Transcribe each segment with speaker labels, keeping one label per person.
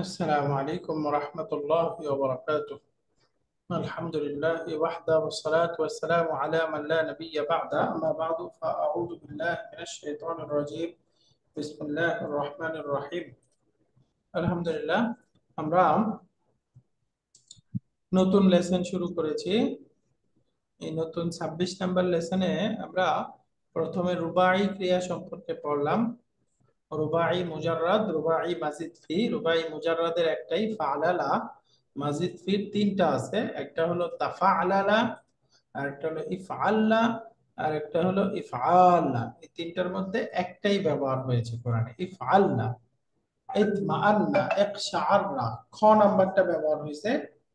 Speaker 1: السلام عليكم ورحمة الله وبركاته. الحمد لله وحده والصلاة والسلام على من لا نبي بعده، أما بعد فأعوذ بالله من الشيطان الرجيم. بسم الله الرحمن الرحيم. الحمد لله আমরা নতুন লেসন শুরু করেছি। এই নতুন 26 নাম্বার লেসনে আমরা প্রথমে রুবাই ক্রিয়া সম্পর্কে পড়লাম। রুবাই মুজাররাদ, রুবাই মাজিদ ফি। রুবাই মুজাররাদের একটাই ফাআলালা, মাজিদ ফির তিনটা আছে। একটা হলো তাফাআলালা, আর একটা হলো ইফআল্লা, আর একটা হলো ইফআল্লা। এই তিনটার মধ্যে একটাই ব্যবহার হয়েছে কোরআনে, ইফআল্লা। ইতমাআন্না, ইকশাআররা, খ নাম্বারটা ব্যবহার হয়েছে,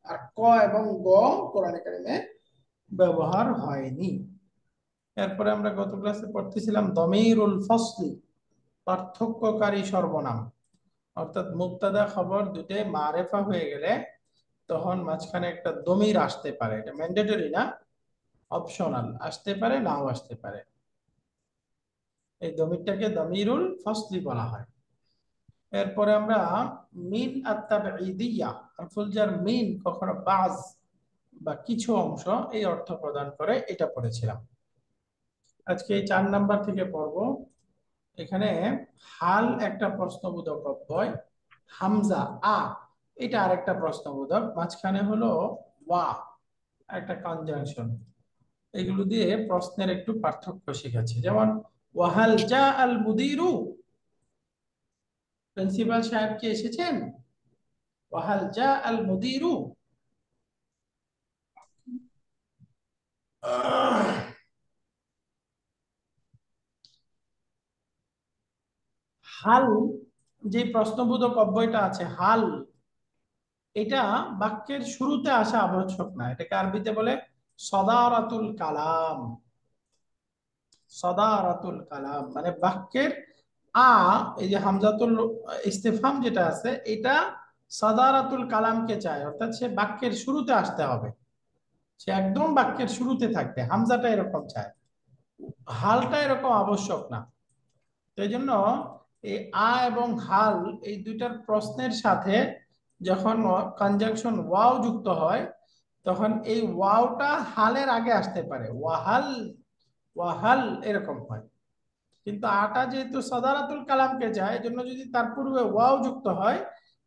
Speaker 1: আর ক এবং গ কোরআনে কারিমে ব্যবহার হয়নি। এরপরে আমরা গত ক্লাসে পড়তেছিলাম দমিরুল ফসলি, পার্থক্যকারী সর্বনাম। অর্থাৎ মুবতাদা খবর দুটোই মারেফা হয়ে গেলে তখন মাঝখানে একটা দমির আসতে পারে। এটা ম্যান্ডেটরি না, অপশনাল, আসতে পারে নাও আসতে পারে। এই দমিরটাকে দমিরুল ফসলি বলা হয়। এরপরে আমরা মিন আত-তাবঈদিয়া, হারফুল জার মিন কখনো বাজ বা কিছু অংশ এই অর্থ প্রদান করে, এটা পড়েছিলাম। আজকে এই 4 নাম্বার থেকে পড়ব। এখানে হাল একটা প্রশ্নবোধক অব্যয়, হামজা আ এটা আরেকটা প্রশ্নবোধক, মাঝখানে হলো ওয়া একটা কনজাংশন। এগুলো দিয়ে প্রশ্নের একটু পার্থক্য শিখাচ্ছি। যেমন ওয়াহাল জা আল মুদিরু, প্রিন্সিপাল সাহেব কি এসেছেন? ওয়াহাল জা আল মুদিরু। হাল যে প্রশ্নবোধক অব্যয়টা আছে হাল, এটা বাক্যের শুরুতে আসা আবশ্যক না। এটাকে আরবিতে বলে সদারাতুল কালাম। সদারাতুল কালাম মানে বাক্যের আ, এই যে হামজাতুল ইস্তেফহাম যেটা আছে, এটা সদারাতুল কালামকে চায়, অর্থাৎ সে বাক্যের শুরুতে আসতে হবে, সে একদম বাক্যের শুরুতে থাকবে। হামজাটা এরকম চায়, হালটা এরকম আবশ্যক না। তো এই জন্য এই আ এবং হাল এই দুইটার প্রশ্নের সাথে যখন কনজাংশন ওয়াও যুক্ত হয়, তখন এই ওয়াওটা হালের আগে আসতে পারে, ওয়াহাল ওয়াহাল এরকম হয়। কিন্তু আটা যেহেতু সাদারাতুল কালামকে যায়, এই জন্য যদি তার পূর্বে ওয়াও যুক্ত হয়,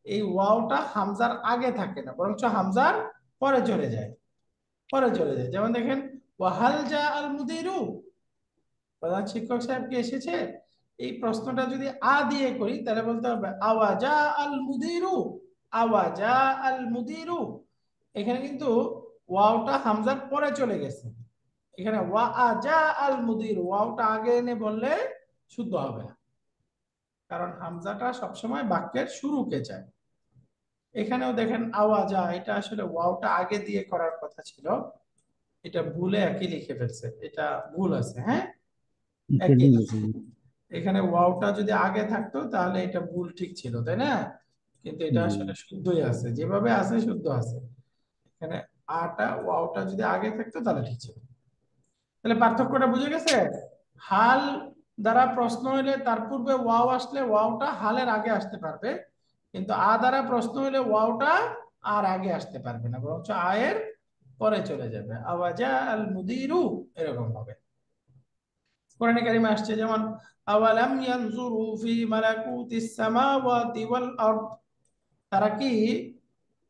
Speaker 1: এই ওয়াওটা হামজার আগে থাকে না, বরঞ্চ হামজার পরে চলে যায়, পরে চলে যায়। যেমন দেখেন ওয়াহাল জা আল মুদিরু, প্রধান শিক্ষক সাহেব কি এসেছে? এই প্রশ্নটা যদি আ দিয়ে করি তাহলে বলতে হবে আওয়াজা আল মুদিরু, আওয়াজা আল মুদিরু। এখানে কিন্তু ওয়াওটা হামজার পরে চলে গেছে। এখানে ওয়া আজা আল মুদির, ওয়াওটা আগে এনে বললে শুদ্ধ হবে না, কারণ হামজাটা সবসময় বাক্যের শুরুকে চায়। এখানেও দেখেন আওয়াজা, এটা আসলে ওয়াওটা আগে দিয়ে করার কথা ছিল, এটা ভুলে একই লিখে ফেলছে, এটা ভুল আছে। হ্যাঁ, একই। এখানে ওয়াওটা যদি আগে থাকতো তাহলে এটা ভুল ঠিক ছিল, তাই না? কিন্তু এটা আসলে শুদ্ধই আছে, যেভাবে আছে শুদ্ধ আছে। এখানে আটা ওয়াওটা যদি আগে থাকতো তাহলে ঠিক ছিল। তাহলে পার্থক্যটা বুঝে গেছে? হাল দ্বারা প্রশ্ন হলে তার পূর্বে ওয়াও আসলে ওয়াওটা হালের আগে আসতে পারবে, কিন্তু আ দ্বারা প্রশ্ন হলে ওয়াওটা আর আগে আসতে পারবে না, বরঞ্চ আয়ের পরে চলে যাবে। আওয়াজা আল মুদিরু এরকম হবে। কোরআনে কারিমে আসছে যেমন আওয়ালাম ইয়ানজুরু ফি মালাকুতিস সামাওয়াতি ওয়াল আরদ, তারা কি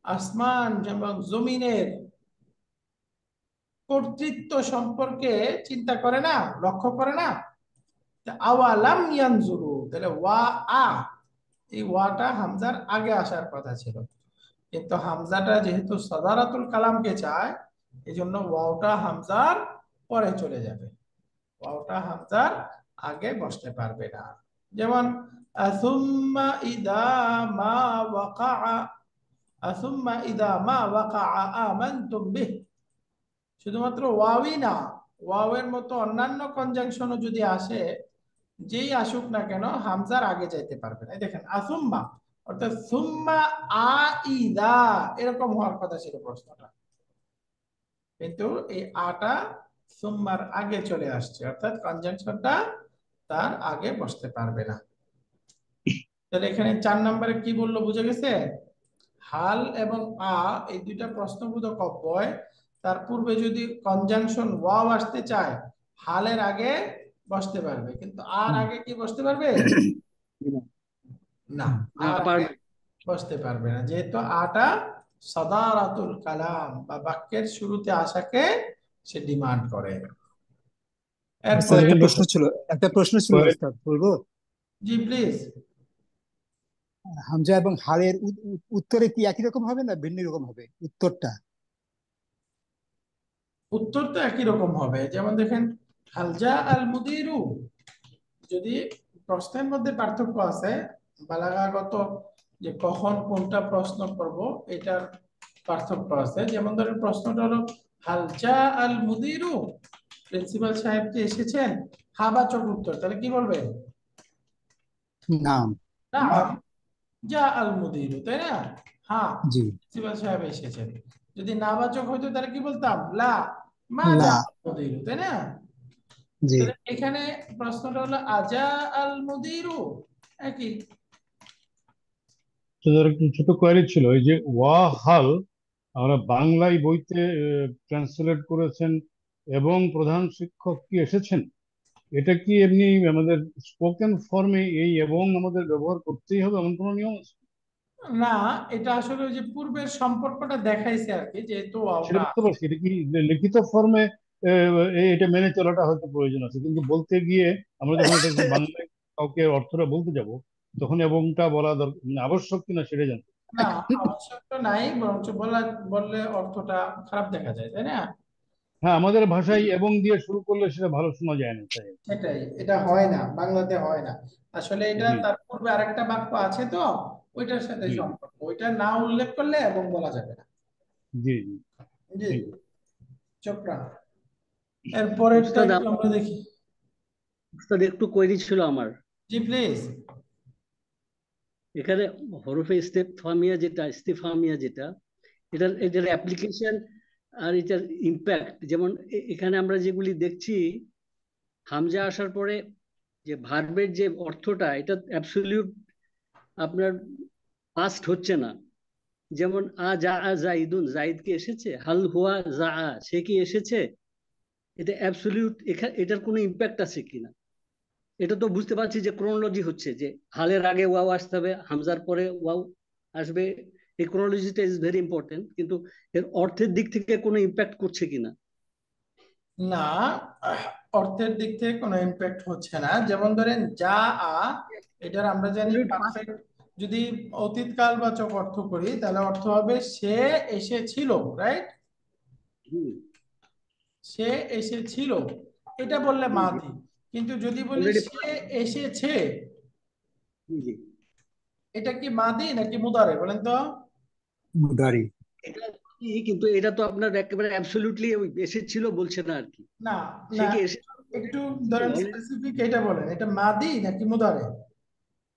Speaker 1: আসমান এবং জমিনের কর্তৃত্ব সম্পর্কে চিন্তা করে না, লক্ষ্য করে না? আওয়ালাম ইয়ানজুরু, তাহলে ওয়া আ, এই ওয়াটা হামজার আগে আসার কথা ছিল, কিন্তু হামজাটা যেহেতু সাদারাতুল কালামকে চায়, এই জন্য ওয়াওটা হামজার পরে চলে যাবে, ওয়াওটা হামজার আগে বসতে পারবে না। যেমন আসুম্মা ইদা মা ওয়াকা, আসুম্মা ইদা মা ওয়াকা আমানতুম বিহ। শুধুমাত্র ওয়াওই না, ওয়াওয়ের মতো অন্যান্য কনজাংশনও যদি আসে, যেই আসুক না কেন হামজার আগে যাইতে পারবে না। এই দেখেন আসুম্মা, অর্থাৎ সুম্মা আইদা এরকম হওয়ার কথা ছিল প্রশ্নটা, কিন্তু এই আটা সুম্মার আগে চলে আসছে, অর্থাৎ কনজাংশনটা তার আগে বসতে পারবে না। তাহলে এখানে 4 নম্বরে কি বললো বুঝে গেছে? হাল এবং এই দুইটা প্রশ্নবোধক অব্যয়, তার পূর্বে যদি কনজাংশন ওয়াও আসতে চায়, হালের আগে বসতে পারবে, কিন্তু আর
Speaker 2: হুম।
Speaker 1: আগে কি বসতে পারবে না,
Speaker 2: না
Speaker 1: আর আগে
Speaker 2: পারবে।
Speaker 1: বসতে পারবে না, যেহেতু আটা সাদারাতুল কালাম বা বাক্যের শুরুতে আসাকে সে ডিমান্ড করে।
Speaker 2: স্যার
Speaker 1: এরপরে
Speaker 2: একটা প্রশ্ন ছিল ওস্তাদ, বলবো?
Speaker 1: জি প্লিজ।
Speaker 2: হামজা এবং হালের উত্তরে কি একই রকম হবে না ভিন্ন রকম হবে উত্তরটা?
Speaker 1: উত্তর তো একই রকম হবে, যেমন দেখেন হালজা আল মুদিরু, যদি প্রশ্নের মধ্যে পার্থক্য আছে, বালাগাগত যে কখন কোনটা প্রশ্ন করব এটার পার্থক্য আছে। যেমন ধরেন প্রশ্নটা হলো হালজা আল মুদিরু, প্রিন্সিপাল সাহেব কি এসেছেন, হাবাচক উত্তর, তাহলে কি বলবেন?
Speaker 2: নাম।
Speaker 1: নাম যা আল মুদিরু, তাই না? হ্যাঁ,
Speaker 2: জি।
Speaker 1: প্রিন্সিপাল সাহেব এসেছেন। যদি নাবাচক হইতো তাহলে কি বলতাম, লা মা যা
Speaker 2: লা।
Speaker 1: আল মুদিরু, তাই না?
Speaker 2: জি।
Speaker 1: তাহলে এখানে প্রশ্নটা হলো আজা আল মুদিরু, একই।
Speaker 3: তাদের একটু ছোট কোয়ারি ছিল, এই যে ওয়া হাল আমরা বাংলায় বইতে ট্রান্সলেট করেছেন এবং প্রধান শিক্ষক কি এসেছেন, এটা কি এমনি আমাদের স্পোকেন ফর্মে এই এবং আমাদের ব্যবহার করতেই হবে এমন কোনো নিয়ম আছে?
Speaker 1: না, এটা আসলে ওই যে পূর্বের সম্পর্কটা দেখাইছে আর কি, যেহেতু
Speaker 3: সেটা
Speaker 1: ওটা
Speaker 3: বুঝতে
Speaker 1: আছে।
Speaker 3: পারছি, এটা কি লিখিত ফর্মে এটা মেনে চলাটা হয়তো প্রয়োজন আছে, কিন্তু বলতে গিয়ে আমরা যখন এটাকে বাংলায় কাউকে অর্থটা বলতে যাব, তখন এবংটা বলা দরকার, মানে আবশ্যক কিনা সেটা জানতে।
Speaker 1: না, আবশ্যক তো নাই, বরঞ্চ বললে অর্থটা খারাপ দেখা যায়, তাই না?
Speaker 3: হ্যাঁ, আমাদের ভাষায় এবং দিয়ে শুরু করলে সেটা ভালো শোনা যায় না, তাই।
Speaker 1: সেটাই, এটা হয় না, বাংলাতে হয় না। আসলে এটা
Speaker 3: জি
Speaker 1: তার পূর্বে আরেকটা বাক্য আছে তো, ওইটার সাথে
Speaker 3: জি
Speaker 1: সম্পর্ক, ওইটা না উল্লেখ করলে এবং বলা যাবে না।
Speaker 3: জি জি।
Speaker 1: জি,
Speaker 3: থ্যাংক
Speaker 1: চোপড়া। এরপরেরটা
Speaker 4: উস্তাদ
Speaker 1: একটু আমরা দেখি।
Speaker 4: উস্তাদ একটু কোয়েরি ছিল আমার।
Speaker 1: জি প্লিজ।
Speaker 4: এখানে হরফে ইস্তেফামিয়া যেটা, এটার অ্যাপ্লিকেশন আর এটার ইম্প্যাক্ট, যেমন এখানে আমরা যেগুলি দেখছি, হামজা আসার পরে যে ভার্বের যে অর্থটা, এটা অ্যাবসলিউট আপনার পাস্ট হচ্ছে না। যেমন আ যা আ জাইদুন, জাইদ কি এসেছে? হাল হুয়া যা আ, সে কি এসেছে? এটা অ্যাবসলিউট, এটার কোনো ইম্প্যাক্ট আছে কিনা? এটা তো বুঝতে পারছি যে ক্রোনোলজি হচ্ছে, যে হালের আগে ওয়াও আসতে হবে, হামজার পরে ওয়াও আসবে। এই ক্রোনোলজিটা ইজ ভেরি ইম্পর্টেন্ট, কিন্তু এর অর্থের দিক থেকে কোনো ইম্প্যাক্ট করছে কিনা?
Speaker 1: না, অর্থের দিক থেকে কোনো ইমপ্যাক্ট হচ্ছে না। যেমন ধরেন যা আ, এটার আমরা জানি পারফেক্ট, যদি অতীতকালবাচক অর্থ করি তাহলে অর্থ হবে সে এসেছিল, রাইট?
Speaker 4: হুম।
Speaker 1: সে এসেছিল, এটা বললে
Speaker 4: জি জি।
Speaker 1: মাদি। কিন্তু যদি বলি
Speaker 4: অলরেডি।
Speaker 1: সে এসেছে,
Speaker 4: জি জি।
Speaker 1: এটা কি মাদি নাকি মুদারে বলেন তো?
Speaker 2: মুদারি।
Speaker 4: এটা কিন্তু এটা তো আপনার একেবারে অ্যাবসলিউটলি এসেছিল বলছে না আর কি।
Speaker 1: না,
Speaker 4: সে
Speaker 1: না,
Speaker 4: কি এসে
Speaker 1: একটু ধরেন স্পেসিফিক এটা বলেন, এটা মাদি নাকি মুদারে?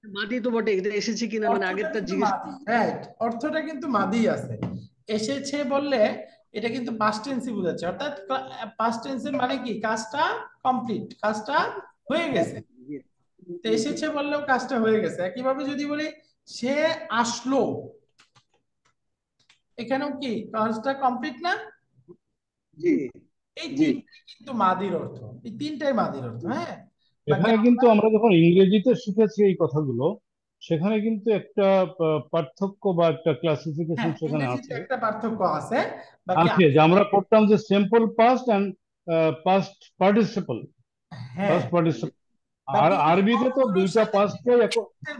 Speaker 4: মাটি তো বটে, এটা এসেছে কিনা মানে
Speaker 1: অর্থটা
Speaker 4: আগেরটা
Speaker 1: কিন্তু
Speaker 4: জিজ্ঞেস।
Speaker 1: মাদি, রাইট, অর্থটা কিন্তু মাদি আছে। এসেছে বললে এটা কিন্তু পাস্ট টেন্সই বোঝাচ্ছে, অর্থাৎ পাস্ট টেন্সের মানে কি, কাজটা কমপ্লিট, কাজটা হয়ে গেছে। তো এসেছে বললেও কাজটা হয়ে গেছে। একইভাবে যদি বলি সে আসলো, এখানেও কি কাজটা কমপ্লিট না?
Speaker 4: জি
Speaker 1: এই
Speaker 4: জি।
Speaker 1: তিনটাই কিন্তু মাদির অর্থ, এই তিনটাই মাদির অর্থ, হ্যাঁ। বাকি
Speaker 3: এখানে কিন্তু আমরা যখন ইংরেজিতে শিখেছি এই কথাগুলো, সেখানে কিন্তু একটা পার্থক্য বা একটা ক্লাসিফিকেশন
Speaker 1: হ্যাঁ,
Speaker 3: সেখানে
Speaker 1: ইংরেজিতে
Speaker 3: আছে।
Speaker 1: একটা পার্থক্য আছে, বাকি
Speaker 3: আছে যে আমরা পড়তাম যে simple past and past participle,
Speaker 1: হ্যাঁ,
Speaker 3: পাস্ট পার্টিসিপল। আর
Speaker 1: বাকি
Speaker 3: আরবিতে তো
Speaker 1: সবগুলোর
Speaker 3: দুইটা
Speaker 1: সাথে
Speaker 3: পাস্টকেই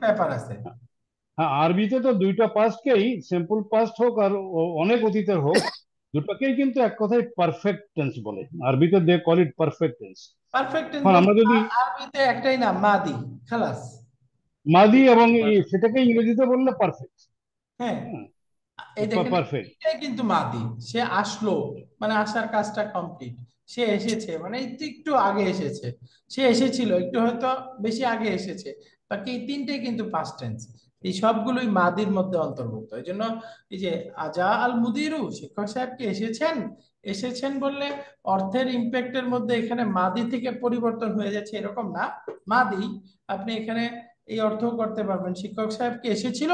Speaker 1: ব্যাপার আছে।
Speaker 3: হ্যাঁ, আরবিতে তো দুইটা পাস্টকেই, সিম্পল পাস্ট হোক আর অনেক অতীতের হোক, দুটাকেই কিন্তু এক কথায় পারফেক্ট টেন্স বলে। আরবিতে they call it perfect tense.
Speaker 1: Perfect tense
Speaker 3: এখন আমরা
Speaker 1: বলতে
Speaker 3: যদি
Speaker 1: আরবিতে একটাই নাম মাদি, খালাস।
Speaker 3: মাদি এবং সেটাকে ইংরেজিতে বললে পারফেক্ট।
Speaker 1: হ্যাঁ,
Speaker 3: হ্যাঁ,
Speaker 1: এই দেখেন
Speaker 3: পারফেক্ট।
Speaker 1: এটাই কিন্তু মাদি। সে আসলো মানে আসার কাজটা কমপ্লিট, সে এসেছে মানে একটু একটু আগে এসেছে, সে এসেছিল একটু হয়তো বেশি আগে এসেছে, বাকি এই তিনটেই কিন্তু পাস্ট টেন্স। এই সবগুলোই মাদির মধ্যে অন্তর্ভুক্ত। এই জন্য এই যে আজা আল মুদিরু, শিক্ষক সাহেব কি এসেছেন, এসেছেন বললে অর্থের ইম্প্যাক্টের মধ্যে এখানে মাদি থেকে পরিবর্তন হয়ে যাচ্ছে এরকম না, মাদি। আপনি এখানে এই অর্থও করতে পারবেন। শিক্ষক সাহেব কি এসেছিল,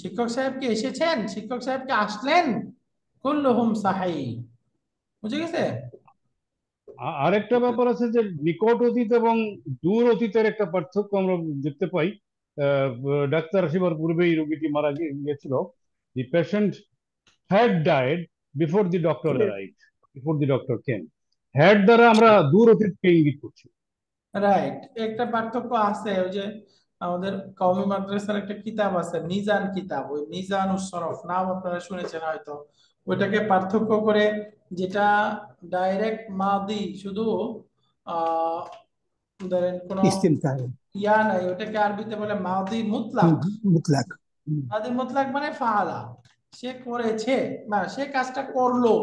Speaker 1: শিক্ষক সাহেব কি এসেছেন, শিক্ষক সাহেব কি আসলেন, কুল্লুহুম সাহাই। বুঝে গেছে?
Speaker 3: আরেকটা ব্যাপার আছে যে নিকট অতীত এবং দূর অতীতের একটা পার্থক্য আমরা দেখতে পাই। ডাক্তার আসিবার পূর্বেই রোগীটি মারা গিয়েছিল। দি patient had died before the doctor arrived, before the doctor came. Had দ্বারা আমরা দূর অতীতকে ইঙ্গিত করছি।
Speaker 1: রাইট, একটা পার্থক্য আছে। ওই যে আমাদের কওমি মাদ্রাসার একটা কিতাব আছে মিজান কিতাব, ওই মিজানুস শরফ, নাম আপনারা শুনেছেন হয়তো। ওইটাকে পার্থক্য করে, যেটা ডাইরেক্ট মাদি, শুধু আহ ধরেন কোনো
Speaker 2: ইস্তেমতার
Speaker 1: ইয়া নাই, ওটাকে আরবিতে বলে মাদি মুতলাক।
Speaker 2: মুতলাক।
Speaker 1: মাদি মুতলাক মানে ফাআলা, সে করেছে, না সে কাজটা করলো,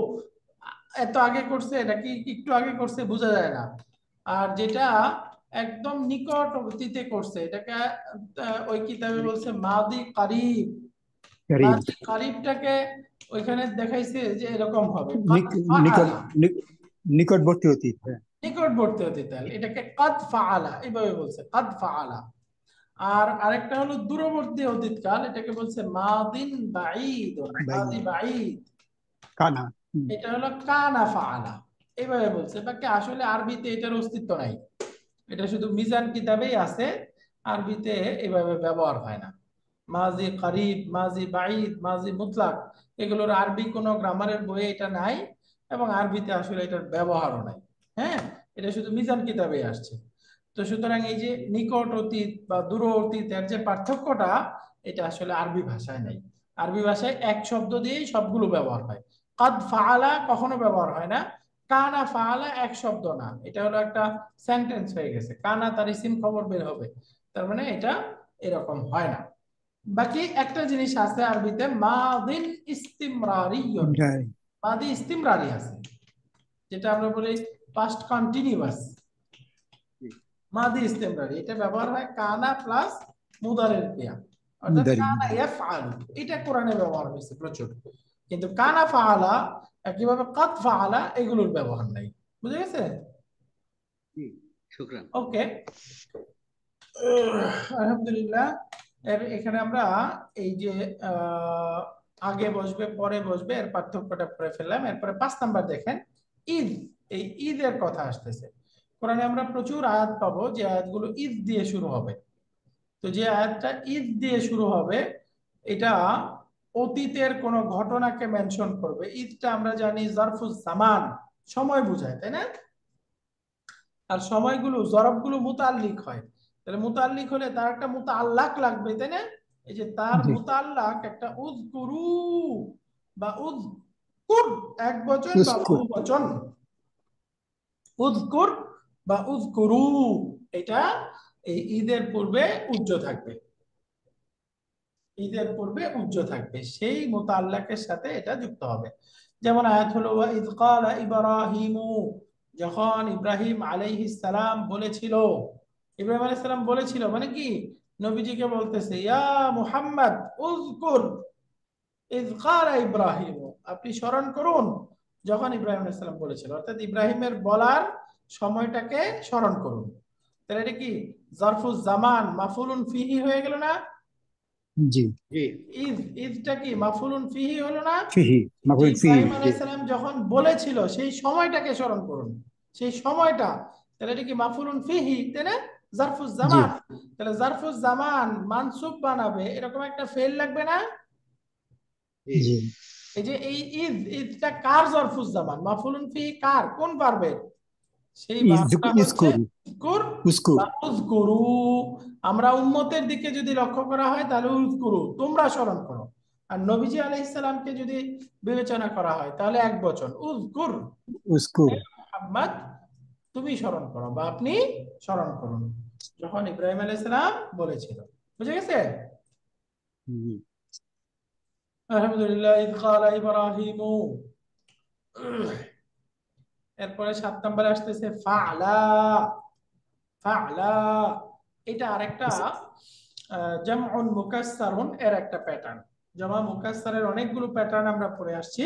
Speaker 1: এত আগে করছে নাকি একটু আগে করছে বোঝা যায় না। আর যেটা একদম নিকট অতীতে করছে, এটাকে ওই কিতাবে বলছে মাদি কারিব।
Speaker 2: কারীব,
Speaker 1: মাদি কারিবটাকে ওইখানে দেখাইছে যে এরকম হবে, কাদ
Speaker 2: নিকট
Speaker 1: ফাআলা,
Speaker 2: নিকটবর্তী অতীত। হ্যাঁ,
Speaker 1: নিকটবর্তী অতীত, এটাকে কাদ ফাআলা এইভাবে বলছে, কাদ ফাআলা। আর আরেকটা হলো দূরবর্তী অতীতকাল, এটাকে বলছে মাদিন বাঈদুন, মাদি বাঈদ,
Speaker 2: কানা।
Speaker 1: এটা হলো কানা ফাআলা, এইভাবে বলছে। বাকি আসলে আরবিতে এটার অস্তিত্ব নাই, এটা শুধু মিজান কিতাবেই আছে, আরবিতে এভাবে ব্যবহার হয় না। মাজি করিব, মাজি বাঈদ, মাজি মুতলাক, এগুলোর আরবি কোনো গ্রামারের বইয়ে এটা নাই, এবং আরবিতে আসলে এটার ব্যবহারও নাই। হ্যাঁ, এটা শুধু মিজান কিতাবে আসছে। তো সুতরাং এই যে নিকট অতীত বা দূর অতীতের যে পার্থক্যটা, এটা আসলে আরবি ভাষায় নাই। আরবি ভাষায় এক শব্দ দিয়েই সবগুলো ব্যবহার হয়। কাদ ফাআলা কখনো ব্যবহার হয় না, কানা ফাআলা এক শব্দ না, এটা হলো একটা সেন্টেন্স হয়ে গেছে, কানা তার ইসিম খবর বের হবে, তার মানে এটা এরকম হয় না। বাকি একটা জিনিস আছে আরবিতে, মাদিন ইস্তিমরারিয়ুন, মাদি ইস্তিমরারি আছে, যেটা আমরা বলি পাস্ট কন্টিনিউয়াস। মাদি ইস্তেমরারি এটা ব্যবহার হয় কানা প্লাস মুদারের ক্রিয়া, অর্থাৎ কানা ইয়াফআলু, এটা কোরআনে ব্যবহার হয়েছে প্রচুর। কিন্তু কানা ফাআলা, একইভাবে কাদ ফাআলা, এগুলোর ব্যবহার নাই। বুঝে গেছে?
Speaker 4: শুকরান।
Speaker 1: ওকে, আলহামদুলিল্লাহ। এখানে আমরা এই যে আগে বসবে পরে বসবে এর পার্থক্যটা পড়ে ফেললাম। এরপরে 5 নাম্বার দেখেন, ঈদ। এই ঈদের কথা আসতেছে কোরআনে, আমরা প্রচুর আয়াত পাবো যে আয়াতগুলো ঈদ দিয়ে শুরু হবে। তো যে আয়াতটা ঈদ দিয়ে শুরু হবে, এটা অতীতের কোন ঘটনাকে মেনশন করবে। ঈদটা আমরা জানি জারফুজ জামান, সময় বোঝায়, তাই না? আর সময়গুলো জরবগুলো মুতাল্লিক হয়, তাহলে মুতাল্লিক হলে তার একটা মুতাল্লাক লাগবে, তাই না? এই যে তার মুতাল্লাক একটা উযকুরু বা উযকুর, এক বচন বা বহু বচন, উযকুর বা উযকুরু, এটা এই ঈদের পূর্বে উজ্জ থাকবে, ঈদের পূর্বে উজ্জ থাকবে, সেই মুতাল্লাকের সাথে এটা যুক্ত হবে। যেমন আয়াত হলো ওয়া ইয ক্বালা ইব্রাহিমু, যখন ইব্রাহিম আলাইহিস সালাম বলেছিল, ইব্রাহিম আলাইহিস সালাম বলেছিল মানে কি, নবীজিকে বলতেছে ইয়া মুহাম্মদ উযকুর ইয ক্বালা ইব্রাহিম, আপনি স্মরণ করুন যখন ইব্রাহিম আলাইহিস সালাম বলেছিল, অর্থাৎ ইব্রাহিমের বলার সময়টাকে স্মরণ করুন। তাহলে এটা কি জারফুজ জামান মাফউলুন ফিহি হয়ে গেল না?
Speaker 2: জি,
Speaker 1: ঈদটা কি মাফউলুন ফিহি হলো না?
Speaker 2: ফিহি, মাফউল ফিহি।
Speaker 1: ইব্রাহিম আলাইহিস সালাম যখন বলেছিল সেই সময়টাকে স্মরণ করুন, সেই সময়টা, তাহলে এটা কি মাফউলুন ফিহি, তাই না? জারফুজ জামান, তাহলে জারফুজ জামান মানসুব বানাবে এরকম একটা ফেল লাগবে না?
Speaker 2: জি,
Speaker 1: এই যে এই ঈদটা কার জারফুজ জামান, মাফউলুন ফিহি কার, কোন ভার্বের? সেই ভার্বটা হচ্ছে উযকুর বা উযকুরু। আমরা উম্মতের দিকে যদি লক্ষ্য করা হয় তাহলে উযকুরু, তোমরা স্মরণ করো। আর নবীজি আলাইহিস সালামকে যদি বিবেচনা করা হয় তাহলে এক বচন, উযকুর, মুহাম্মদ তুমি স্মরণ করো বা আপনি স্মরণ করুন, যখন ইব্রাহিম আলাইহিস সালাম বলেছিল। বুঝে গেছে? আলহামদুলিল্লাহ। ইয ক্বালা ইব্রাহিমু। এরপরে 7 নম্বরে আসতেছে ফাআলা। ফাআলা এটা আরেকটা জামউন মুকাসসারুন এর একটা প্যাটার্ন। জামা মুকাসসারের অনেকগুলো প্যাটার্ন আমরা পড়ে আসছি,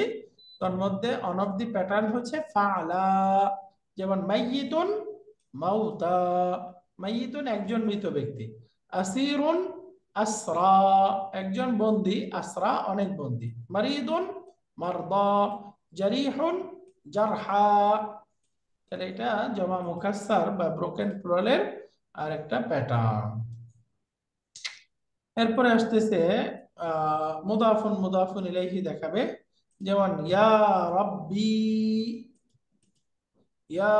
Speaker 1: তার মধ্যে অন অফ দি প্যাটার্ন হচ্ছে ফাআলা। যেমন মাইয়িতুন, মাউতা, মাইয়িতুন একজন মৃত ব্যক্তি, আসিরুন আসরা, একজন বন্দী, আসরা অনেক বন্দী। মারিদুন মারদা, জারিহুন জারহা। তাহলে এটা জমা মুকাসসার বা ব্রোকেন প্লুরালের আরেকটা প্যাটার্ন। এরপরে আসতেছে মুদাফুন মুদাফুন ইলাইহি দেখাবে, যেমন ইয়া রাব্বি, ইয়া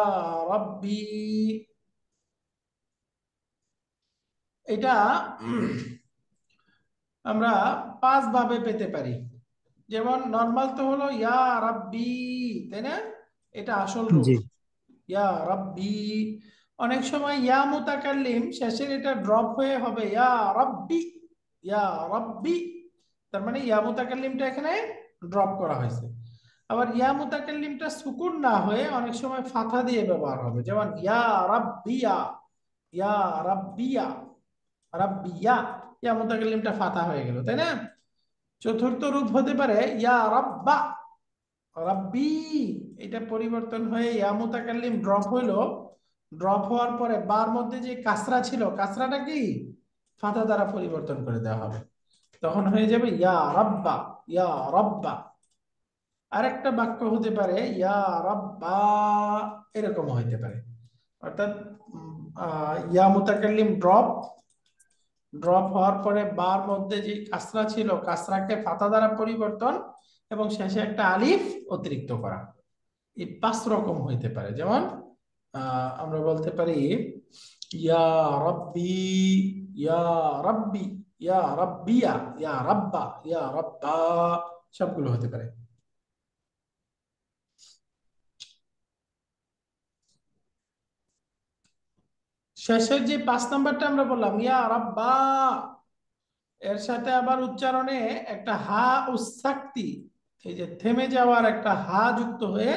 Speaker 1: রাব্বি। এটা আমরা 5 ভাবে পেতে পারি। যেমন নরমাল তো হলো ইয়া রাব্বি, তাই না? এটা আসল রূপ,
Speaker 2: জি।
Speaker 1: ইয়া রাব্বি। অনেক সময় ইয়া মুতাকাল্লিম শেষের এটা ড্রপ হয়ে হবে ইয়া রাব্বি, ইয়া রাব্বি। তার মানে ইয়া মুতাকাল্লিমটা এখানে ড্রপ করা হয়েছে। আবার ইয়া মুতাকাল্লিমটা সুকুন না হয়ে অনেক সময় ফাথা দিয়ে ব্যবহার হবে, যেমন ইয়া রাব্বিয়া, ইয়া রাব্বিয়া, রাব্বিয়া। ইয়া মুতাকাল্লিমটা ফাথা হয়ে গেল, তাই না? চতুর্থ রূপ হতে পারে ইয়া রাব্বা, রাব্বি। এটা পরিবর্তন হয়ে ইয়া মুতাকাল্লিম ড্রপ হইলো, ড্রপ হওয়ার পরে বার মধ্যে যে কাসরা ছিল, কাসরাটা কি ফাথা দ্বারা পরিবর্তন করে দেওয়া হবে, তখন হয়ে যাবে ইয়া রাব্বা, ইয়া রাব্বা। আরেকটা বাক্য হতে পারে ইয়া রাব্বা, এরকম হইতে পারে। অর্থাৎ ইয়া মুতাকাল্লিম ড্রপ, ড্রপ হওয়ার পরে বার মধ্যে যে কাসরা ছিল, কাসরাকে ফাতা দ্বারা পরিবর্তন, এবং শেষে একটা আলিফ অতিরিক্ত করা। এই 5 রকম হইতে পারে। যেমন আমরা বলতে পারি ইয়া রাব্বি, ইয়া রাব্বি, ইয়া রাব্বিয়া, ইয়া রাব্বা, ইয়া রাব্বা, সবগুলো হতে পারে। শেষের যে 5 নাম্বারটা আমরা বললাম ইয়া রাব্বা, এর সাথে আবার উচ্চারণে একটা হা উসাক্তি, এই যে থেমে যাওয়ার একটা হা যুক্ত হয়ে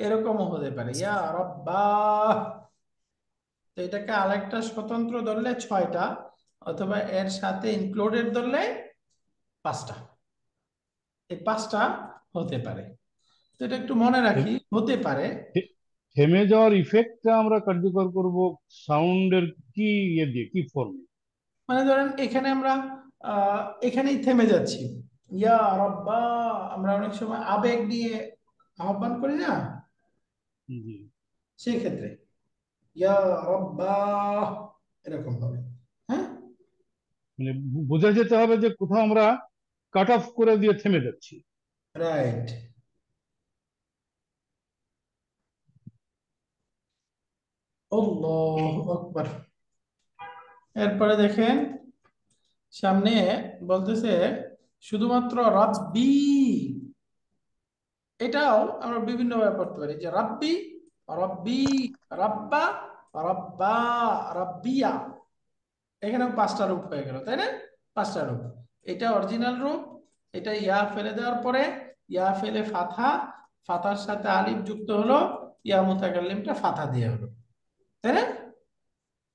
Speaker 1: এরকমও হতে পারে ইয়া রাব্বা। তো এটাকে আরেকটা স্বতন্ত্র ধরলে 6টা, অথবা এর সাথে ইনক্লুডেড ধরলে 5টা। এই 5টা হতে পারে। তো এটা একটু মনে রাখি, হতে পারে।
Speaker 3: থেমে যাওয়ার ইফেক্টটা আমরা কার্যকর করব সাউন্ডের কি ইয়ে দিয়ে, কি ফর্মে?
Speaker 1: মানে ধরেন এখানে আমরা এখানেই থেমে যাচ্ছি, ইয়া রাব্বা। আমরা অনেক সময় আবেগ নিয়ে আহ্বান করি না,
Speaker 3: জি।
Speaker 1: সেই ক্ষেত্রে ইয়া রাব্বা এরকম হবে। হ্যাঁ,
Speaker 3: মানে বোঝা যেতে হবে যে কোথাও আমরা কাট অফ করে দিয়ে থেমে যাচ্ছি।
Speaker 1: রাইট। আল্লাহু আকবার। এরপরে দেখেন সামনে বলতেছে শুধুমাত্র রাব্বি, এটাও আমরা বিভিন্ন ভাবে পড়তে পারি, যে রাব্বি, রব্বি, রাব্বা, রাব্বা, রাব্বিয়া। এখানেও 5টা রূপ হয়ে গেল, তাই না? 5টা রূপ। এটা অরিজিনাল রূপ, এটা ইয়া ফেলে দেওয়ার পরে ইয়া ফেলে ফাথা, ফাথার সাথে আলিফ যুক্ত হলো, ইয়া মুতাকাল্লিমটা ফাথা দিয়ে হলো, তাই না?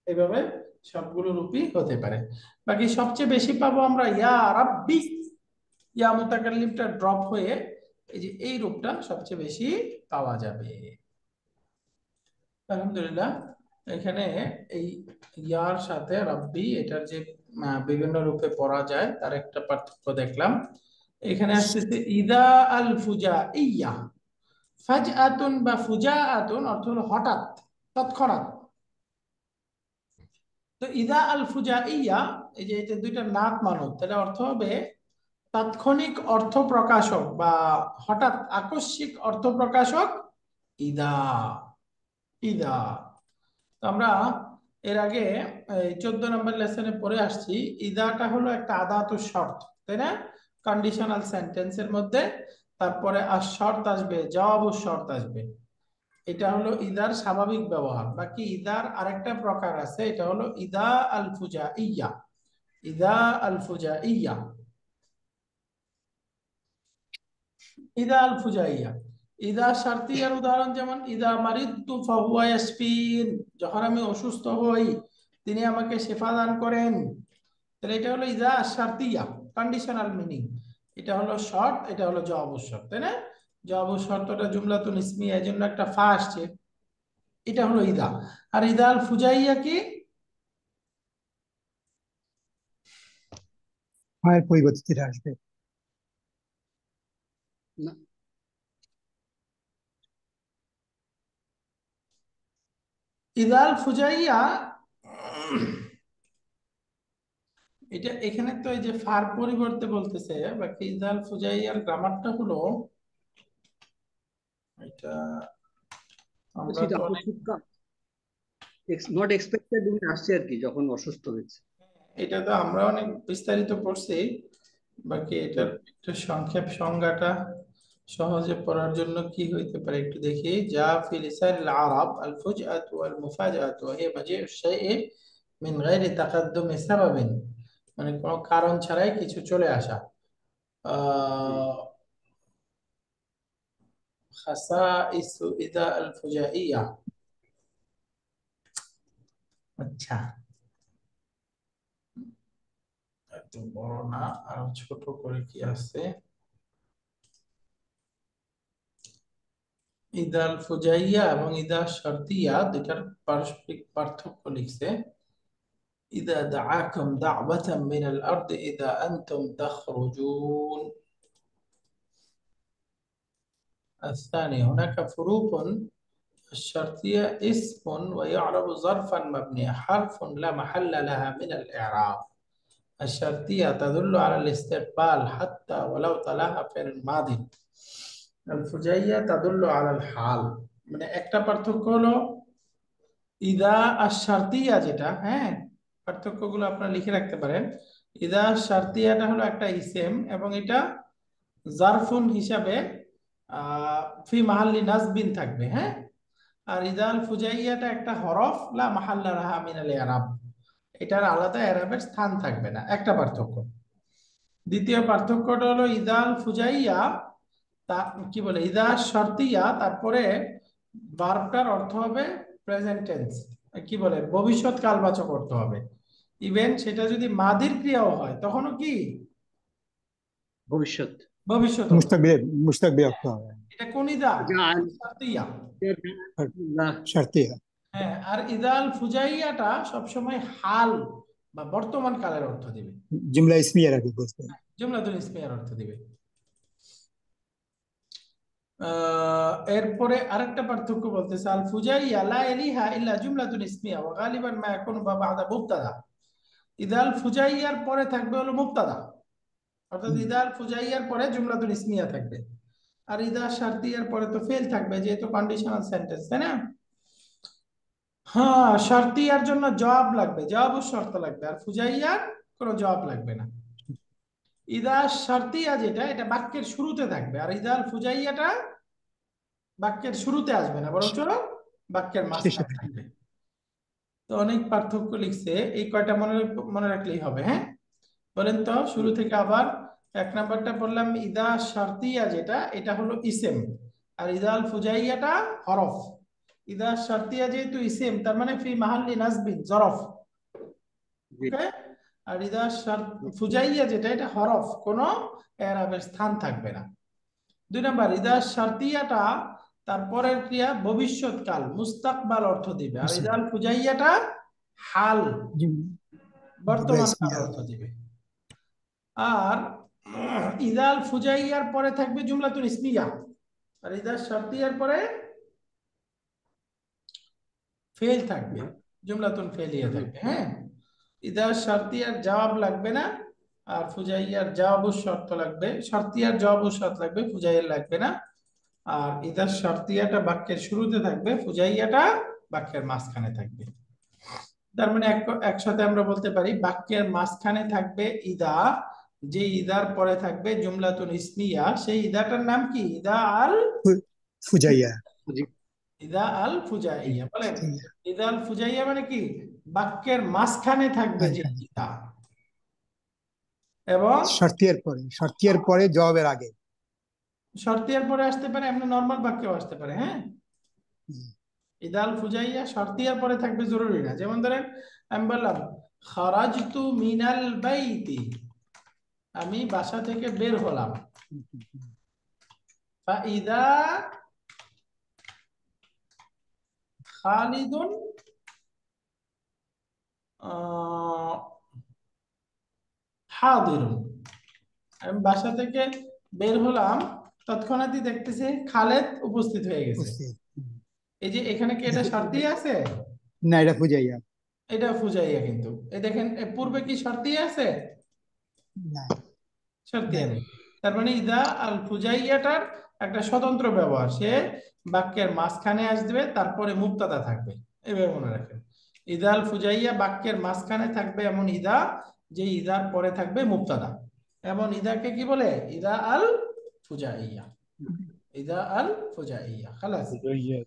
Speaker 1: এইভাবে সবগুলো রূপই হতে পারে। বাকি সবচেয়ে বেশি পাবো আমরা ইয়া রাব্বি, ইয়া মুতাকাল্লিমটা ড্রপ হয়ে এই যে এই রূপটা সবচেয়ে বেশি পাওয়া যাবে। আলহামদুলিল্লাহ। এখানে এই ইয়ার সাথে রাব্বি, এটার যে বিভিন্ন রূপে পড়া যায় তার একটা পার্থক্য দেখলাম। এখানে আসতেছে ইদা আল ফুজা ইয়া, ফাজআতুন বা ফুজাআতুন অর্থ হলো হঠাৎ, তৎক্ষণাৎ। তো ইদা আল ফুজা ইয়া, এই যে এটা দুইটা নাত মানত, তাহলে অর্থ হবে তাৎক্ষণিক অর্থ প্রকাশক বা হঠাৎ আকস্মিক অর্থ প্রকাশক ইদা, ইদা। তো আমরা এর আগে 14 নম্বর লেসনে পড়ে আসছি, ইদাটা হলো একটা আদাতুস শর্ত, তাই না? কন্ডিশনাল সেন্টেন্সের মধ্যে তারপরে আর শর্ত আসবে, জবাবুস শর্ত আসবে। এটা হলো ইদার স্বাভাবিক ব্যবহার। বাকি ইদার আরেকটা প্রকার আছে, এটা হলো ইদা আল ফুজা ইয়া, ইদা আল ফুজা ইয়া, ইদা আল ফুজা ইয়া। ইদা শারতিয়ার উদাহরণ যেমন ইদা মারিদতু ফাহুয়া ইয়াশফিন, যখন আমি অসুস্থ হই তিনি আমাকে শেফা দান করেন। তাহলে এটা হলো ইদা শারতিয়া, কন্ডিশনাল মিনিং। এটা হলো শর্ত, এটা হলো জবাবুস শর্ত, তাই না? জবাবুস শর্তটা জুমলাতুন ইসমিয়া, এজন্য একটা ফা আসছে, এটা হলো ইদা। আর ইদা আল ফুজাইয়া কি?
Speaker 2: ফায়ের পরিবর্তে যেটা আসবে।
Speaker 4: না,
Speaker 1: ইদাল ফুজাইয়া, এটা এখানে তো এই যে ফার পরিবর্তে বলতেছে, বাকি ইদাল ফুজাইয়ার গ্রামারটা হলো এটা, আমরা
Speaker 4: সেটা
Speaker 1: তো অনেক,
Speaker 4: অসুস্থ, নট এক্সপেক্টেড আসছে আর কি যখন অসুস্থ হয়েছে।
Speaker 1: এটা তো আমরা অনেক বিস্তারিত পড়ছি, বাকি এটার একটু সংক্ষেপ সংজ্ঞাটা সহজে পড়ার জন্য কি হইতে পারে একটু দেখি। যা ফি লিসানিল আরব আল ফুজআতু ওয়াল মুফাজাআতু ওয়া হিয়া মাজিউ শাইই মিন গায়রি তাকাদ্দুমি সাবাবিন, মানে কোনো কারণ ছাড়াই কিছু চলে আসা। আহ খাসাইসু ইদা আল ফুজাইয়া। আচ্ছা, এত বড় না, আরো ছোট করে কি আছে। ইদাল ফুজাইয়া এবং ইদা শর্তিয়া দুটার পারস্পরিক পার্থক্য লিখছে। ইদা দাআকুম দাওয়াতাম মিনাল আরদ ইদা আনতুম তাখরুজুন। الثاني هناك فروق. الشرطية اسم ويعرب ظرفا مبنيا حرف لا محل لها من الإعراب. الشرطية تدل على الاستقبال حتى ولو تلاها فعل الماضي. الفجية تدل على الحال. মানে একটা পার্থক্য হলো ইদা আশ-শারতিয়া যেটা, হ্যাঁ, পার্থক্যগুলো আপনারা লিখে রাখতে পারেন। ইদা আশ-শারতিয়াটা হলো একটা ইসেম এবং এটা জারফুন হিসাবে ফি মাহাল্লি নাসবিন থাকবে, হ্যাঁ। আর ইদা আল ফুজাইয়াটা একটা হরফ লা মাহাল্লা লাহা মিনাল ইরাব, এটার আলাদা এরাবের স্থান থাকবে না, একটা পার্থক্য। দ্বিতীয় পার্থক্যটা হলো ইদা আল ফুজাইয়া, তা কি বলে, ইদা শর্তিয়া, তারপরে ভার্বটার অর্থ হবে প্রেজেন্ট টেন্স, কি বলে ভবিষ্যৎ কালবাচক অর্থ হবে। ইভেন সেটা যদি মাদির ক্রিয়াও হয় তখনও কি
Speaker 4: ভবিষ্যৎ।
Speaker 1: ভবিষ্যৎ অর্থ।
Speaker 2: মুস্তাকবিল, মুস্তাকবিল অর্থ হবে।
Speaker 1: এটা কোন ইদা?
Speaker 4: যা
Speaker 1: শর্তিয়া।
Speaker 2: শারতিয়া।
Speaker 1: হ্যাঁ, আর ইদাল ফুজাইয়াটা সবসময় হাল বা বর্তমান কালের অর্থ দিবে,
Speaker 2: জুমলা ইসমিয়ার আগে বলতে।
Speaker 1: জুমলাতুল ইসমিয়ার অর্থ দিবে। এরপরে আরেকটা পার্থক্য বলতেছে, আল ফুজাইয়া লা ইলাহা ইল্লা জুমলাতুন ইসমিয়া ওয়া গালিবান মা ইয়াকুনু বা'দা মুবতাদা। ইদাল ফুজাইয়ার পরে থাকবে হলো মুবতাদা, অর্থাৎ ইদাল ফুজাইয়ার পরে জুমলাতুল ইসমিয়া থাকবে। আর ইদা শারতিয়ার পরে তো ফেল থাকবে, যেহেতু কন্ডিশনাল সেন্টেন্স, তাই না? হ্যাঁ, শারতিয়ার জন্য জবাব লাগবে, জবাব ও শর্ত লাগবে, আর ফুজাইয়ার কোনো জবাব লাগবে না। ইদা শারতিয়া যেটা, এটা বাক্যের শুরুতে থাকবে, আর ইদাল ফুজাইয়াটা বাক্যের শুরুতে আসবে না, বরঞ্চ বাক্যের মাঝখানে থাকবে। তো অনেক পার্থক্য লিখছে, এই কয়টা মনে মনে রাখলেই হবে, হ্যাঁ। বলেন তো শুরু থেকে আবার। এক নাম্বারটা বললাম ইদা শারতিয়া যেটা, এটা হলো ইসেম, আর ইদাল ফুজাইয়াটা হরফ। ইদা শারতিয়া যেহেতু ইসেম, তার মানে ফি মাহাল্লি নাসবিন জরফ, ওকে। আর ইদা ফুজাইয়া যেটা, এটা হরফ, কোনো এরাবের স্থান থাকবে না। দুই নাম্বার ইদা শারতিয়াটা তারপরের ক্রিয়া ভবিষ্যৎকাল মুস্তাকবাল অর্থ দিবে, আর ইদাল ফুজাইয়াটা হাল বর্তমান কাল অর্থ দিবে। আর ইদাল ফুজাইয়ার পরে থাকবে জুমলাতুল ইসমিয়া, আর ইদা শারতিয়ার পরে ফেল থাকবে, জুমলাতুল ফেলিয়া থাকবে, হ্যাঁ। ইদা শারতিয়ার জবাব লাগবে না, আর ফুজাইয়ার জবাব ও শর্ত লাগবে, শারতিয়ার জবাব ও শর্ত লাগবে, ফুজাইয়ার লাগবে না। আর ইদা শারতিয়াটা বাক্যের শুরুতে থাকবে, ফুজাইয়াটা বাক্যের মাঝখানে থাকবে। তার মানে একসাথে আমরা বলতে পারি বাক্যের মাঝখানে থাকবে ইদা, যে ইদার পরে থাকবে জুমলাতুল ইসমিয়া, সেই ইদাটার নাম কি? ইদা আল
Speaker 2: ফুজাইয়া।
Speaker 1: ইদা আল ফুজাইয়া। বলেন ইদা আল ফুজাইয়া মানে কি? বাক্যের মাঝখানে থাকবে যে ইদা, এবং
Speaker 2: শর্তিয়ার পরে জবাবের আগে।
Speaker 1: শর্তিয়ার পরে আসতে পারে, এমনি নরমাল বাক্যেও আসতে পারে, হ্যাঁ। ইদাল ফুজাইয়া শর্তিয়ার পরে থাকবে জরুরি না। যেমন ধরেন আমি বললাম খারাজতু মিনাল বাইতি, আমি বাসা থেকে বের হলাম। ফাইদা খালিদুন হাদিরুন, আমি বাসা থেকে বের হলাম, তৎক্ষণাৎই দেখতেছি খালেদ উপস্থিত হয়ে গেছে।
Speaker 2: বুঝছি।
Speaker 1: এই যে এখানে কি এটা শর্তি আছে?
Speaker 2: না, এটা ফুজাইয়া।
Speaker 1: এটা ফুজাইয়া, কিন্তু এই দেখেন এ পূর্বে কি শর্তি আছে?
Speaker 2: না,
Speaker 1: শর্তি
Speaker 2: নাই।
Speaker 1: নেই। তার মানে ইদা আল ফুজাইয়াটার একটা স্বতন্ত্র ব্যবহার, সে বাক্যের মাঝখানে আসবে, তারপরে মুবতাদা থাকবে। এভাবে মনে রাখেন, ইদা আল ফুজাইয়া বাক্যের মাঝখানে থাকবে এমন ইদা, যে ইদার পরে থাকবে মুবতাদা। এমন ইদাকে কি বলে? ইদা আল ফুজাইয়া। ইদা আল ফুজাইয়া খালাস।
Speaker 3: ইয়ে,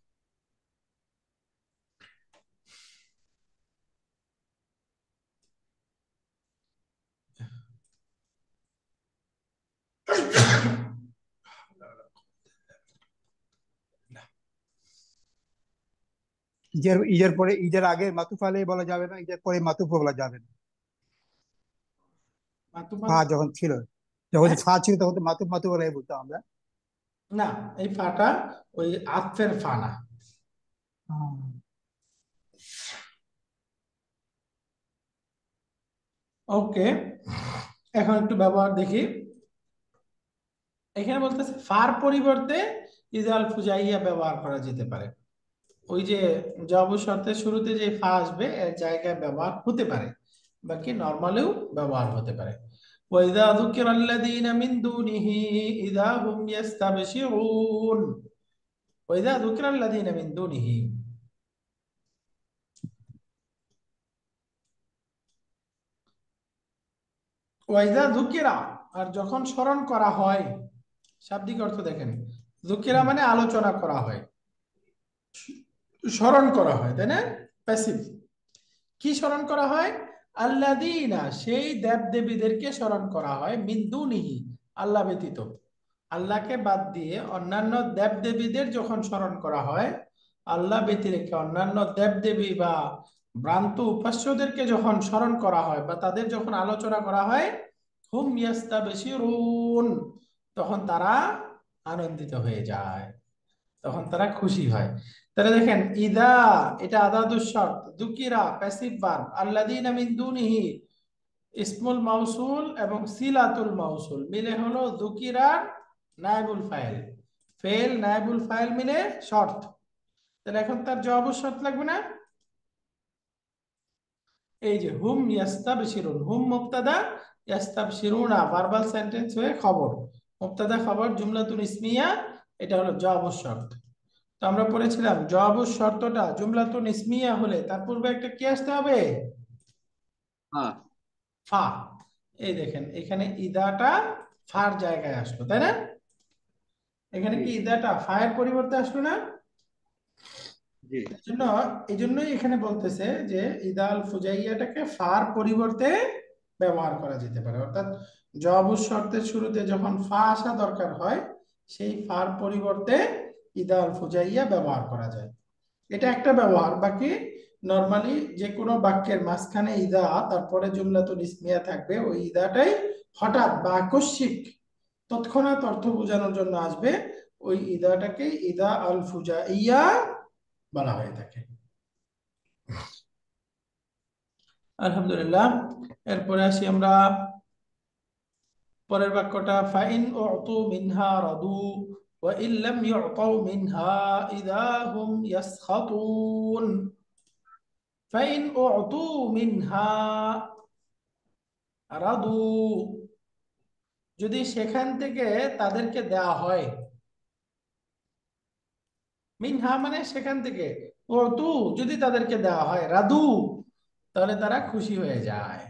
Speaker 2: ঈদের পরে, ঈদের আগে মাতুফ আলাই বলা যাবে না, ঈদের পরে মাতুফ বলা যাবে না।
Speaker 1: মাতুফাল?
Speaker 2: ফা যখন ছিল, যখন
Speaker 1: হ্যাঁ?
Speaker 2: ফা ছিল তখন তো মাতুফ মাতুফ আলাই বলতাম আমরা।
Speaker 1: না, এই ফাটা ওই আতফের ফা না। ওকে, এখন একটু ব্যবহার দেখি। এখানে বলতেছে ফার পরিবর্তে ইজাল ফুজাইয়া ব্যবহার করা যেতে পারে। ওই যে জব শর্তের শুরুতে যে ফা আসবে এর জায়গায় ব্যবহার হতে পারে, বাকি নরমালেও ব্যবহার হতে পারে। ওয়াইদা যুকিরাল্লাযীনা মিন দুনিহি ইযা হুম ইস্তাবশিরুন। ওয়াইদা যুকিরাল্লাযীনা মিন দুনিহি, ওয়াইদা যুকিরা, আর যখন স্মরণ করা হয়। শাব্দিক অর্থ দেখেন, যুকিরা মানে আলোচনা করা হয়, স্মরণ করা হয়, তাই না? প্যাসিভ। কি স্মরণ করা হয়? আল্লাযীনা, সেই দেব দেবীদেরকে স্মরণ করা হয়, মিন দুনিহি, আল্লাহ ব্যতীত। আল্লাহকে বাদ দিয়ে অন্যান্য দেব দেবীদের যখন স্মরণ করা হয়, আল্লাহ ব্যতিরেকে অন্যান্য দেব দেবী বা ভ্রান্ত উপাস্যদেরকে যখন স্মরণ করা হয় বা তাদের যখন আলোচনা করা হয়, হুম ইয়াস্তাবশিরুন, তখন তারা আনন্দিত হয়ে যায়, তখন তারা খুশি হয়। তাহলে দেখেন, ইদা এটা আদাদুস শর্ত, দুকিরা প্যাসিভ ভার্ব, আল্লাযীনা মিন দুনিহি ইসমুল মাউসুল এবং সিলাতুল মাউসুল মিলে হলো দুকিরার নায়েবুল ফাইল। ফেল নায়েবুল ফাইল মিলে শর্ত। তাহলে এখন তার জবাব শর্ত লাগবে না? এই যে হুম ইয়াস্তাবশিরুন, হুম মুবতাদা, ইয়াস্তাবশিরুনা ভার্বাল সেন্টেন্স হয়ে খবর, মুবতাদা খবর জুমলাতুল ইসমিয়া, এটা হলো জবাব শর্ত। তো আমরা পড়েছিলাম জবাবুর শর্তটা জুমলাতুন ইসমিয়া হলে তার পূর্বে একটা কি আসতে হবে?
Speaker 4: হ্যাঁ,
Speaker 1: ফা। এই দেখেন এখানে ইদাটা ফার জায়গায় আসলো, তাই না? এখানে
Speaker 4: জি
Speaker 1: কি ইদাটা ফায়ের পরিবর্তে আসলো না?
Speaker 4: জি
Speaker 1: এজন্য, এই জন্যই এখানে বলতেছে যে ইদাল ফুজাইয়াটাকে ফার পরিবর্তে ব্যবহার করা যেতে পারে, অর্থাৎ জবাবুর শর্তের শুরুতে যখন ফা আসা দরকার হয়, সেই ফার পরিবর্তে ইদাল ফুজাইয়া ব্যবহার করা যায়। এটা একটা ব্যবহার। বাকি নরমালি যে কোনো বাক্যের মাঝখানে ইদা, তারপরে জুমলাতুল ইসমিয়া থাকবে, ওই ইদাটাই হঠাৎ বা আকস্মিক তৎক্ষণাৎ অর্থ বোঝানোর জন্য আসবে, ওই ইদাটাকে ইদা আল ফুজাইয়া বলা হয়ে থাকে। আলহামদুলিল্লাহ। এরপরে আসি আমরা পরের বাক্যটা, ফাইন উতু মিনহা রাদু ওয়া ইন লাম ইউতাউ মিনহা ইযা হুম ইয়াসখাতুন। ফাইন উতু মিনহা রাদু, যদি সেখান থেকে তাদেরকে দেয়া হয়, মিনহা মানে সেখান থেকে, উতু যদি তাদেরকে দেওয়া হয়, রাদু তাহলে তারা খুশি হয়ে যায়।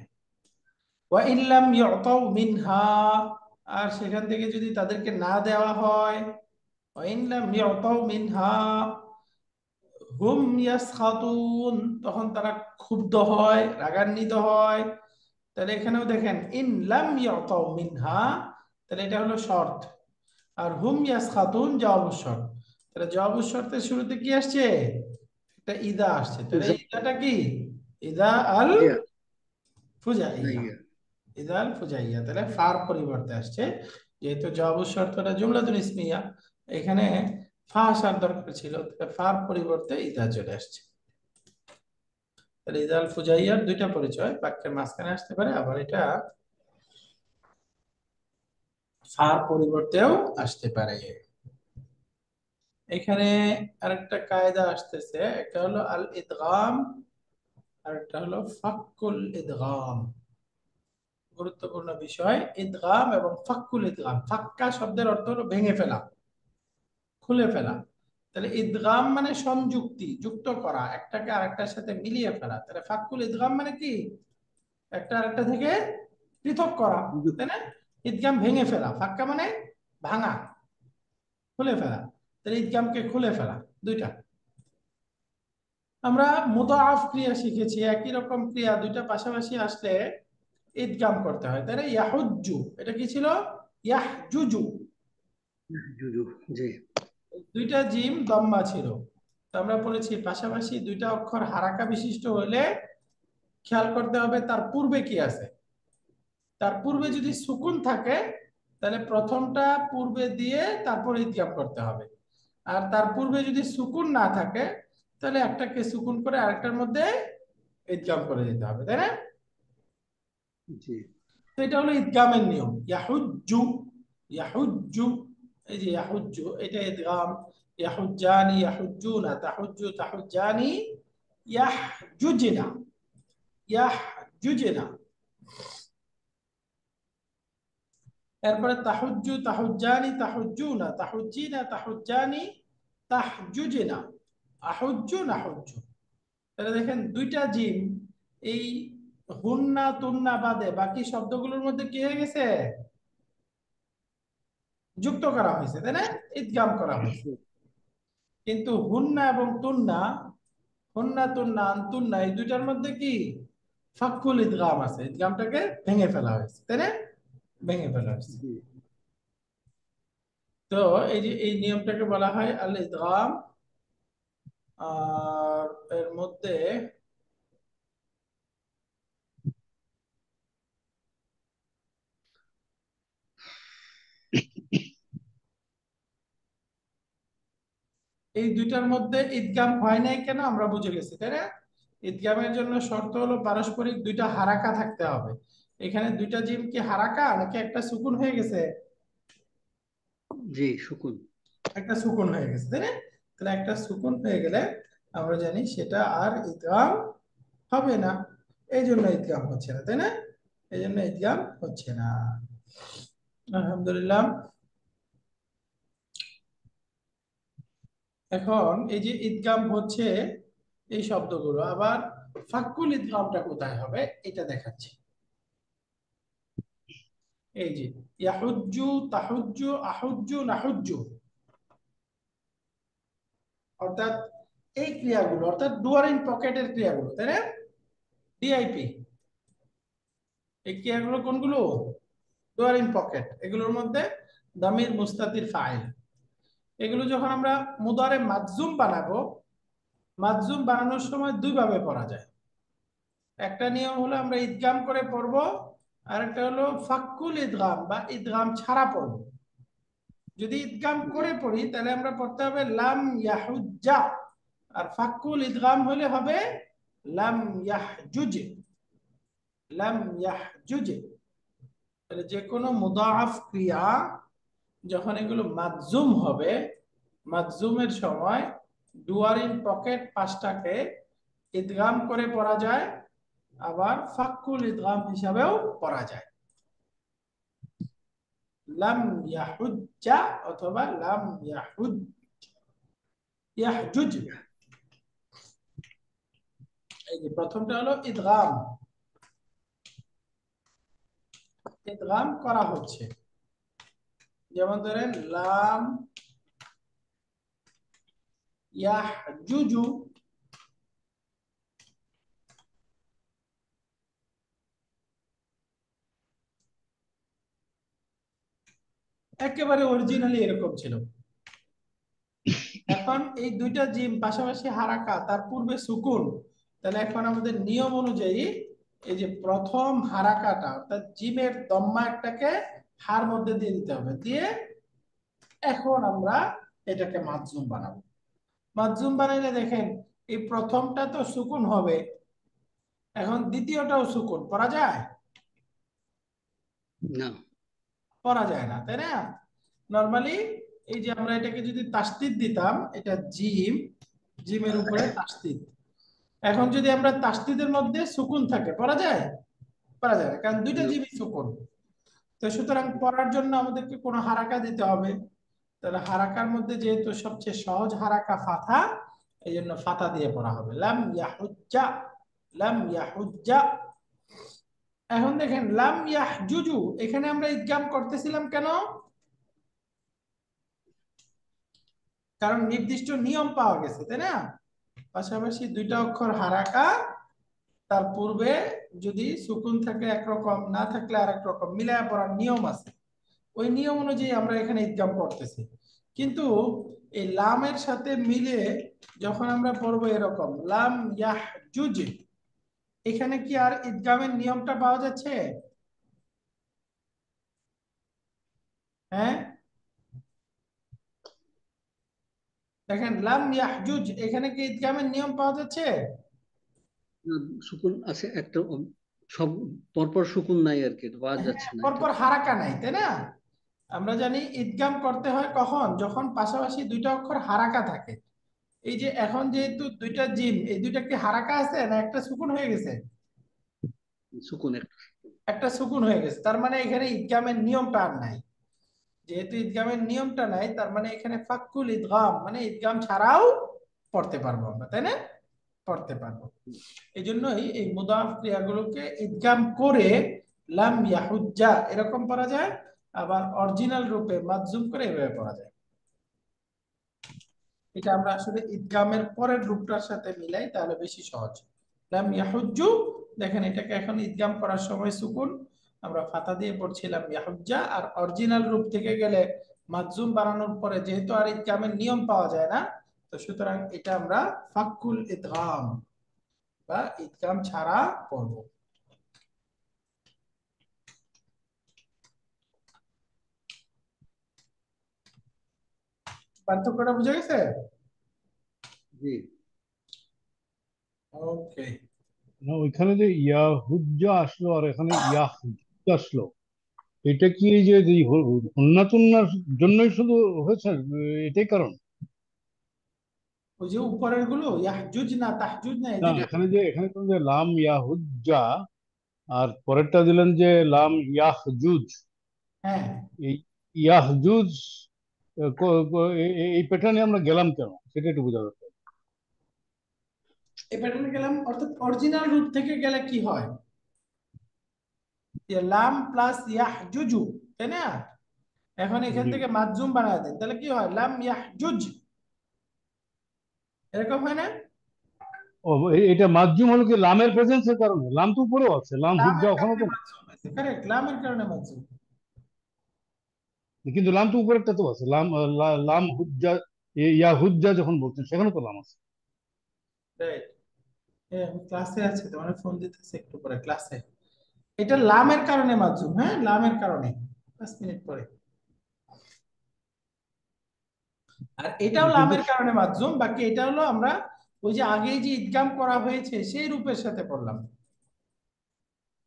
Speaker 1: ওয়া ইন লাম ইউতাউ মিনহা, আর সেখান থেকে যদি তাদেরকে না দেওয়া হয়, ওয়া ইন লাম ইউতাউ মিনহা হুম ইয়াসখাতুন, তখন তারা ক্ষুব্ধ হয়, রাগান্বিত হয়। তাহলে এখানেও দেখেন ইন লাম ইউতাউ মিনহা, তাহলে এটা হলো শর্ত, আর হুম ইয়াসখাতুন জবাব শর্ত। তাহলে জবাব শর্তের শুরুতে কি আসছে? একটা ইদা আসছে। তাহলে ইদাটা কি? ইদা আল
Speaker 4: জি
Speaker 1: ফুজাইয়া।
Speaker 4: ইয়া
Speaker 1: ইদা আল ফুজাইয়া, তাহলে ফার পরিবর্তে আসছে, যেহেতু জবাব শর্তটা জুমলাতুল ইসমিয়া, এখানে ফা আসার দরকার ছিল, তাহলে ফার পরিবর্তে ইদা চলে আসছে। তাহলে ইদা আল ফুজাইয়ার দুইটা পরিচয়, বাক্যের মাঝখানে আসতে পারে, আবার এটা ফার পরিবর্তেও আসতে পারে। এখানে আরেকটা কায়দা আসতেছে, একটা হলো আল ইদগাম আর একটা হলো ফাক্কুল ইদগাম। গুরুত্বপূর্ণ বিষয় ইদগাম এবং ফাক্কুল ইদগাম। ফাক্কা শব্দের অর্থ হলো ভেঙে ফেলা, খুলে ফেলা। তাহলে ইদগাম মানে সংযুক্তি, যুক্ত করা, একটাকে আরেকটার সাথে মিলিয়ে ফেলা। তাহলে ফাক্কুল ইদগাম মানে কি? একটা আরেকটা থেকে পৃথক করা, তাই না? ইদগাম ভেঙে ফেলা, ফাক্কা মানে ভাঙা, খুলে ফেলা। তাহলে ইদগামকে খুলে ফেলা, দুইটা। আমরা মুদাআফ ক্রিয়া শিখেছি, একই রকম ক্রিয়া দুইটা পাশাপাশি আসলে ইদগাম করতে হয়, তাই না? ইয়াহুজ্জু, এটা কি ছিল? ইয়াহজুজু।
Speaker 4: জি
Speaker 1: দুইটা জিম দম্মা ছিল। তো আমরা বলেছি পাশাপাশি দুইটা অক্ষর হারাকা বিশিষ্ট হলে খেয়াল করতে হবে তার পূর্বে কি আছে। তার পূর্বে যদি সুকুন থাকে তাহলে প্রথমটা পূর্বে দিয়ে তারপর ইদগাম করতে হবে। আর তার পূর্বে যদি সুকুন না থাকে তাহলে একটাকে সুকুন করে আরেকটার মধ্যে ইদগাম করে দিতে হবে, তাই না?
Speaker 4: জি
Speaker 1: তো এটা হলো ইদগামের নিয়ম। ইয়াহুজ্জু, ইয়াহুজ্জু, এই যে ইয়াহুজ্জু এটা ইদগাম। ইয়াহুজ্জানি, ইয়াহুজ্জুনা, তাহুজ্জু, তাহুজ্জানি, ইয়াহজুজিনা, ইয়াহজুজিনা। এরপরে তাহুজ্জু, তাহুজ্জানি, তাহুজ্জুনা, তাহুজ্জিনা, তাহুজ্জানি, তাহজুজিনা, আহুজ্জু, নাহুজ্জু। তাহলে দেখেন দুইটা জিম এই হুন্না তুন্না বাদে বাকি শব্দগুলোর মধ্যে কি হয়ে গেছে? যুক্ত করা হয়েছে, তাই না? ইদগাম করা হয়েছে। কিন্তু হুন্না এবং তুন্না, হুন্না তুন্না আনতুন্না, এই দুইটার মধ্যে কি ফাক্কুল ইদগাম আছে, ইদগামটাকে ভেঙে ফেলা হয়েছে, তাই না? ভেঙে ফেলা হয়েছে।
Speaker 4: জি
Speaker 1: তো এই যে এই নিয়মটাকে বলা হয় আল ইদগাম। আর এর মধ্যে এই দুইটার মধ্যে ইদগাম হয় নাই কেন আমরা বুঝে গেছি, তাই না? ইদগামের জন্য শর্ত হলো পারস্পরিক দুইটা হারাকা থাকতে হবে। এখানে দুইটা জিম কি হারাকা নাকি একটা সুকুন হয়ে গেছে?
Speaker 4: জি সুকুন।
Speaker 1: একটা সুকুন হয়ে গেছে, তাই না? তাহলে একটা সুকুন হয়ে গেলে আমরা জানি সেটা আর ইদগাম হবে না। এই জন্য ইদগাম হচ্ছে না, তাই না? এই জন্য ইদগাম হচ্ছে না। আলহামদুলিল্লাহ। এখন এই যে ইদগাম হচ্ছে এই শব্দগুলো, আবার ফাক্কুল ইদগামটা কোথায় হবে এটা দেখাচ্ছি। এই যে ইয়াহুজ্জু, তাহুজ্জু, আহুজ্জু, নাহুজ্জু, অর্থাৎ এই ক্রিয়াগুলো, অর্থাৎ ডুয়ার ইন পকেটের ক্রিয়াগুলো, তাই না? ডিআইপি, এই ক্রিয়াগুলো কোনগুলো? ডুয়ার ইন পকেট। এগুলোর মধ্যে দামির মুস্তাতির ফাইল। এগুলো যখন আমরা মুদারে মাজজুম বানাবো, মাজজুম বানানোর সময় দুই ভাবে পড়া যায়। একটা নিয়ম হলো আমরা ইদগাম করে পড়বো, আর একটা হলো ফাক্কুল ইদগাম বা ইদগাম ছাড়া পড়বো। যদি ইদগাম করে পড়ি তাহলে আমরা পড়তে হবে লাম ইয়াহুজ্জা, আর ফাক্কুল ইদগাম হলে হবে লাম ইয়াহজুজ, লাম ইয়াহজুজ। তাহলে যে কোনো মুদাআফ ক্রিয়া যখন এগুলো মাজজুম হবে, মাজজুমের সময় ডুয়ার ইন পকেট পাঁচটাকে ইদগাম করে পড়া যায়, আবার ফাক্কুল ইদগাম হিসাবেও পড়া যায়। লাম ইয়াহুজ্জা অথবা লাম ইয়াহুজ, ইয়াহজুজ। এই যে প্রথমটা হলো ইদগাম, ইদগাম করা হচ্ছে। যেমন ধরেন লাম ইয়াহজুজু, একেবারে অরিজিনালি এরকম ছিল। এখন এই দুইটা জিম পাশাপাশি হারাকা, তার পূর্বে সুকুন। তাহলে এখন আমাদের নিয়ম অনুযায়ী এই যে প্রথম হারাকাটা অর্থাৎ জিমের দম্মা একটাকে হার মধ্যে দিয়ে দিতে হবে, দিয়ে এখন আমরা এটাকে মাজজুম বানাবো। মাজজুম বানাইলে দেখেন এই প্রথমটা তো সুকুন হবে, এখন দ্বিতীয়টাও সুকুন পড়া যায়
Speaker 4: না
Speaker 1: পড়া যায় না, তাই না? নরমালি এই যে আমরা এটাকে যদি তাসদিদ দিতাম, এটা জিম, জিমের উপরে তাসদিদ। এখন যদি আমরা তাসদিদের মধ্যে সুকুন থাকে, পড়া যায়? পড়া যায় না, কারণ দুইটা জিমই সুকুন। তো সুতরাং পড়ার জন্য আমাদেরকে কোনো হারাকা দিতে হবে। তাহলে হারাকার মধ্যে যেহেতু সবচেয়ে সহজ হারাকা ফাথা, এই জন্য ফাথা দিয়ে পড়া হবে। লাম ইয়াহুজ্জা, লাম ইয়াহুজ্জা। এখন দেখেন লাম ইয়াহজুজু, এখানে আমরা ইদগাম করতেছিলাম কেন? কারণ নির্দিষ্ট নিয়ম পাওয়া গেছে, তাই না? পাশাপাশি দুইটা অক্ষর হারাকা, তার পূর্বে যদি সুকুন থাকে একরকম, না থাকলে আরেক রকম, মিলায় পড়ার নিয়ম আছে। ওই নিয়ম অনুযায়ী আমরা এখানে ইদগাম করতেছি। কিন্তু এই লামের সাথে মিলে যখন আমরা পড়বো এরকম লাম ইয়াহজুজ, এখানে কি আর ইদগামের নিয়মটা পাওয়া যাচ্ছে? হ্যাঁ, দেখেন লাম ইয়াহজুজ, এখানে কি ইদগামের নিয়ম পাওয়া যাচ্ছে?
Speaker 4: সুকুন আছে একটা, সব পরপর সুকুন নাই আর কি, পাওয়া
Speaker 1: হ্যাঁ,
Speaker 4: যাচ্ছে না এটা।
Speaker 1: পরপর হারাকা নাই, তাই না? আমরা জানি ইদগাম করতে হয় কখন, যখন পাশাপাশি দুইটা অক্ষর হারাকা থাকে। এই যে এখন যেহেতু দুইটা জিম, এই দুইটা কি হারাকা আছে না একটা সুকুন হয়ে গেছে?
Speaker 4: সুকুন একটা।
Speaker 1: একটা সুকুন হয়ে গেছে, তার মানে এখানে ইদগামের নিয়মটা আর নাই। যেহেতু ইদগামের নিয়মটা নাই, তার মানে এখানে ফাক্কুল ইদগাম, মানে ইদগাম ছাড়াও পড়তে পারবো আমরা, তাই না? পড়তে পারবো। এই জন্যই এই মুদাফ ক্রিয়াগুলোকে ইদগাম করে লাম ইয়াহুজ্জা এরকম পড়া যায়, আবার অরিজিনাল রূপে মাজজুম করে এভাবে পড়া যায়। এটা আমরা আসলে ইদগামের পরের রূপটার সাথে মিলাই, তাহলে বেশি সহজ। লাম ইয়াহুজ্জু, দেখেন এটাকে এখন ইদগাম করার সময় সুকুন, আমরা ফাতা দিয়ে পড়ছিলাম ইয়াহুজ্জা, আর অরিজিনাল রূপ থেকে গেলে মাজজুম বানানোর পরে যেহেতু আর ইদগামের নিয়ম পাওয়া যায় না, তো সুতরাং এটা আমরা ফাক্কুল ইদগাম বা ইদগাম ছাড়া পড়ব। পার্থক্যটা বুঝে গেছে?
Speaker 4: জি।
Speaker 1: ওকে।
Speaker 3: না, ওইখানে যে ইয়াহুজ্জা আসলো আর এখানে ইয়াহুজ্জা আসলো, এটা কি এই যে এই হুন্না তুন্নার জন্যই শুধু হয়েছে, এটাই কারণ?
Speaker 1: ওই যে উপরের গুলো ইয়াহজুজ না তাহজুজ না, এই
Speaker 3: না,
Speaker 1: দুইটা।
Speaker 3: এখানে তো যে লাম ইয়াহুজ্জা, আর পরেরটা দিলেন যে লাম ইয়াহজুজ।
Speaker 1: হ্যাঁ,
Speaker 3: এই ইয়াহজুজ এই প্যাটার্নে আমরা গেলাম কেন, সেটা একটু বোঝা দরকার।
Speaker 1: এই প্যাটার্নে গেলাম, অর্থাৎ অরিজিনাল রূপ থেকে গেলে কি হয়, যে লাম প্লাস ইয়াহজুজু, তাই না? এখন এখান
Speaker 3: জি।
Speaker 1: থেকে মাজজুম বানায় দেন, তাহলে কি হয়, লাম ইয়াহজুজ, এরকম হয় না?
Speaker 3: ও, এটা মাজ্জুম হলো কি লামের প্রেজেন্সের কারণে? লাম তো উপরেও আছে, লাম হুজ্জা
Speaker 1: লামের
Speaker 3: ওখানে
Speaker 1: কারণে
Speaker 3: তো না।
Speaker 1: মাজজুম হয়েছে, কারেক্ট, লামের কারণে মাজজুম।
Speaker 3: কিন্তু লাম তো উপরেরটা তো আছে, লাম লাম হুজ্জা, ইয়া হুজ্জা যখন বলছেন সেখানে তো লাম আছে।
Speaker 1: রাইট। হ্যাঁ, আমি ক্লাসে আছি, তোমার ফোন দিতেছে একটু পরে ক্লাসে। এটা লামের কারণে মাজজুম, হ্যাঁ লামের কারণে। 5 মিনিট পরে। আর এটাও
Speaker 3: কিন্তু
Speaker 1: লামের কারণে মাজজুম, বাকি এটা হলো আমরা ওই যে আগে যে ইদগাম করা হয়েছে সেই রূপের সাথে পড়লাম।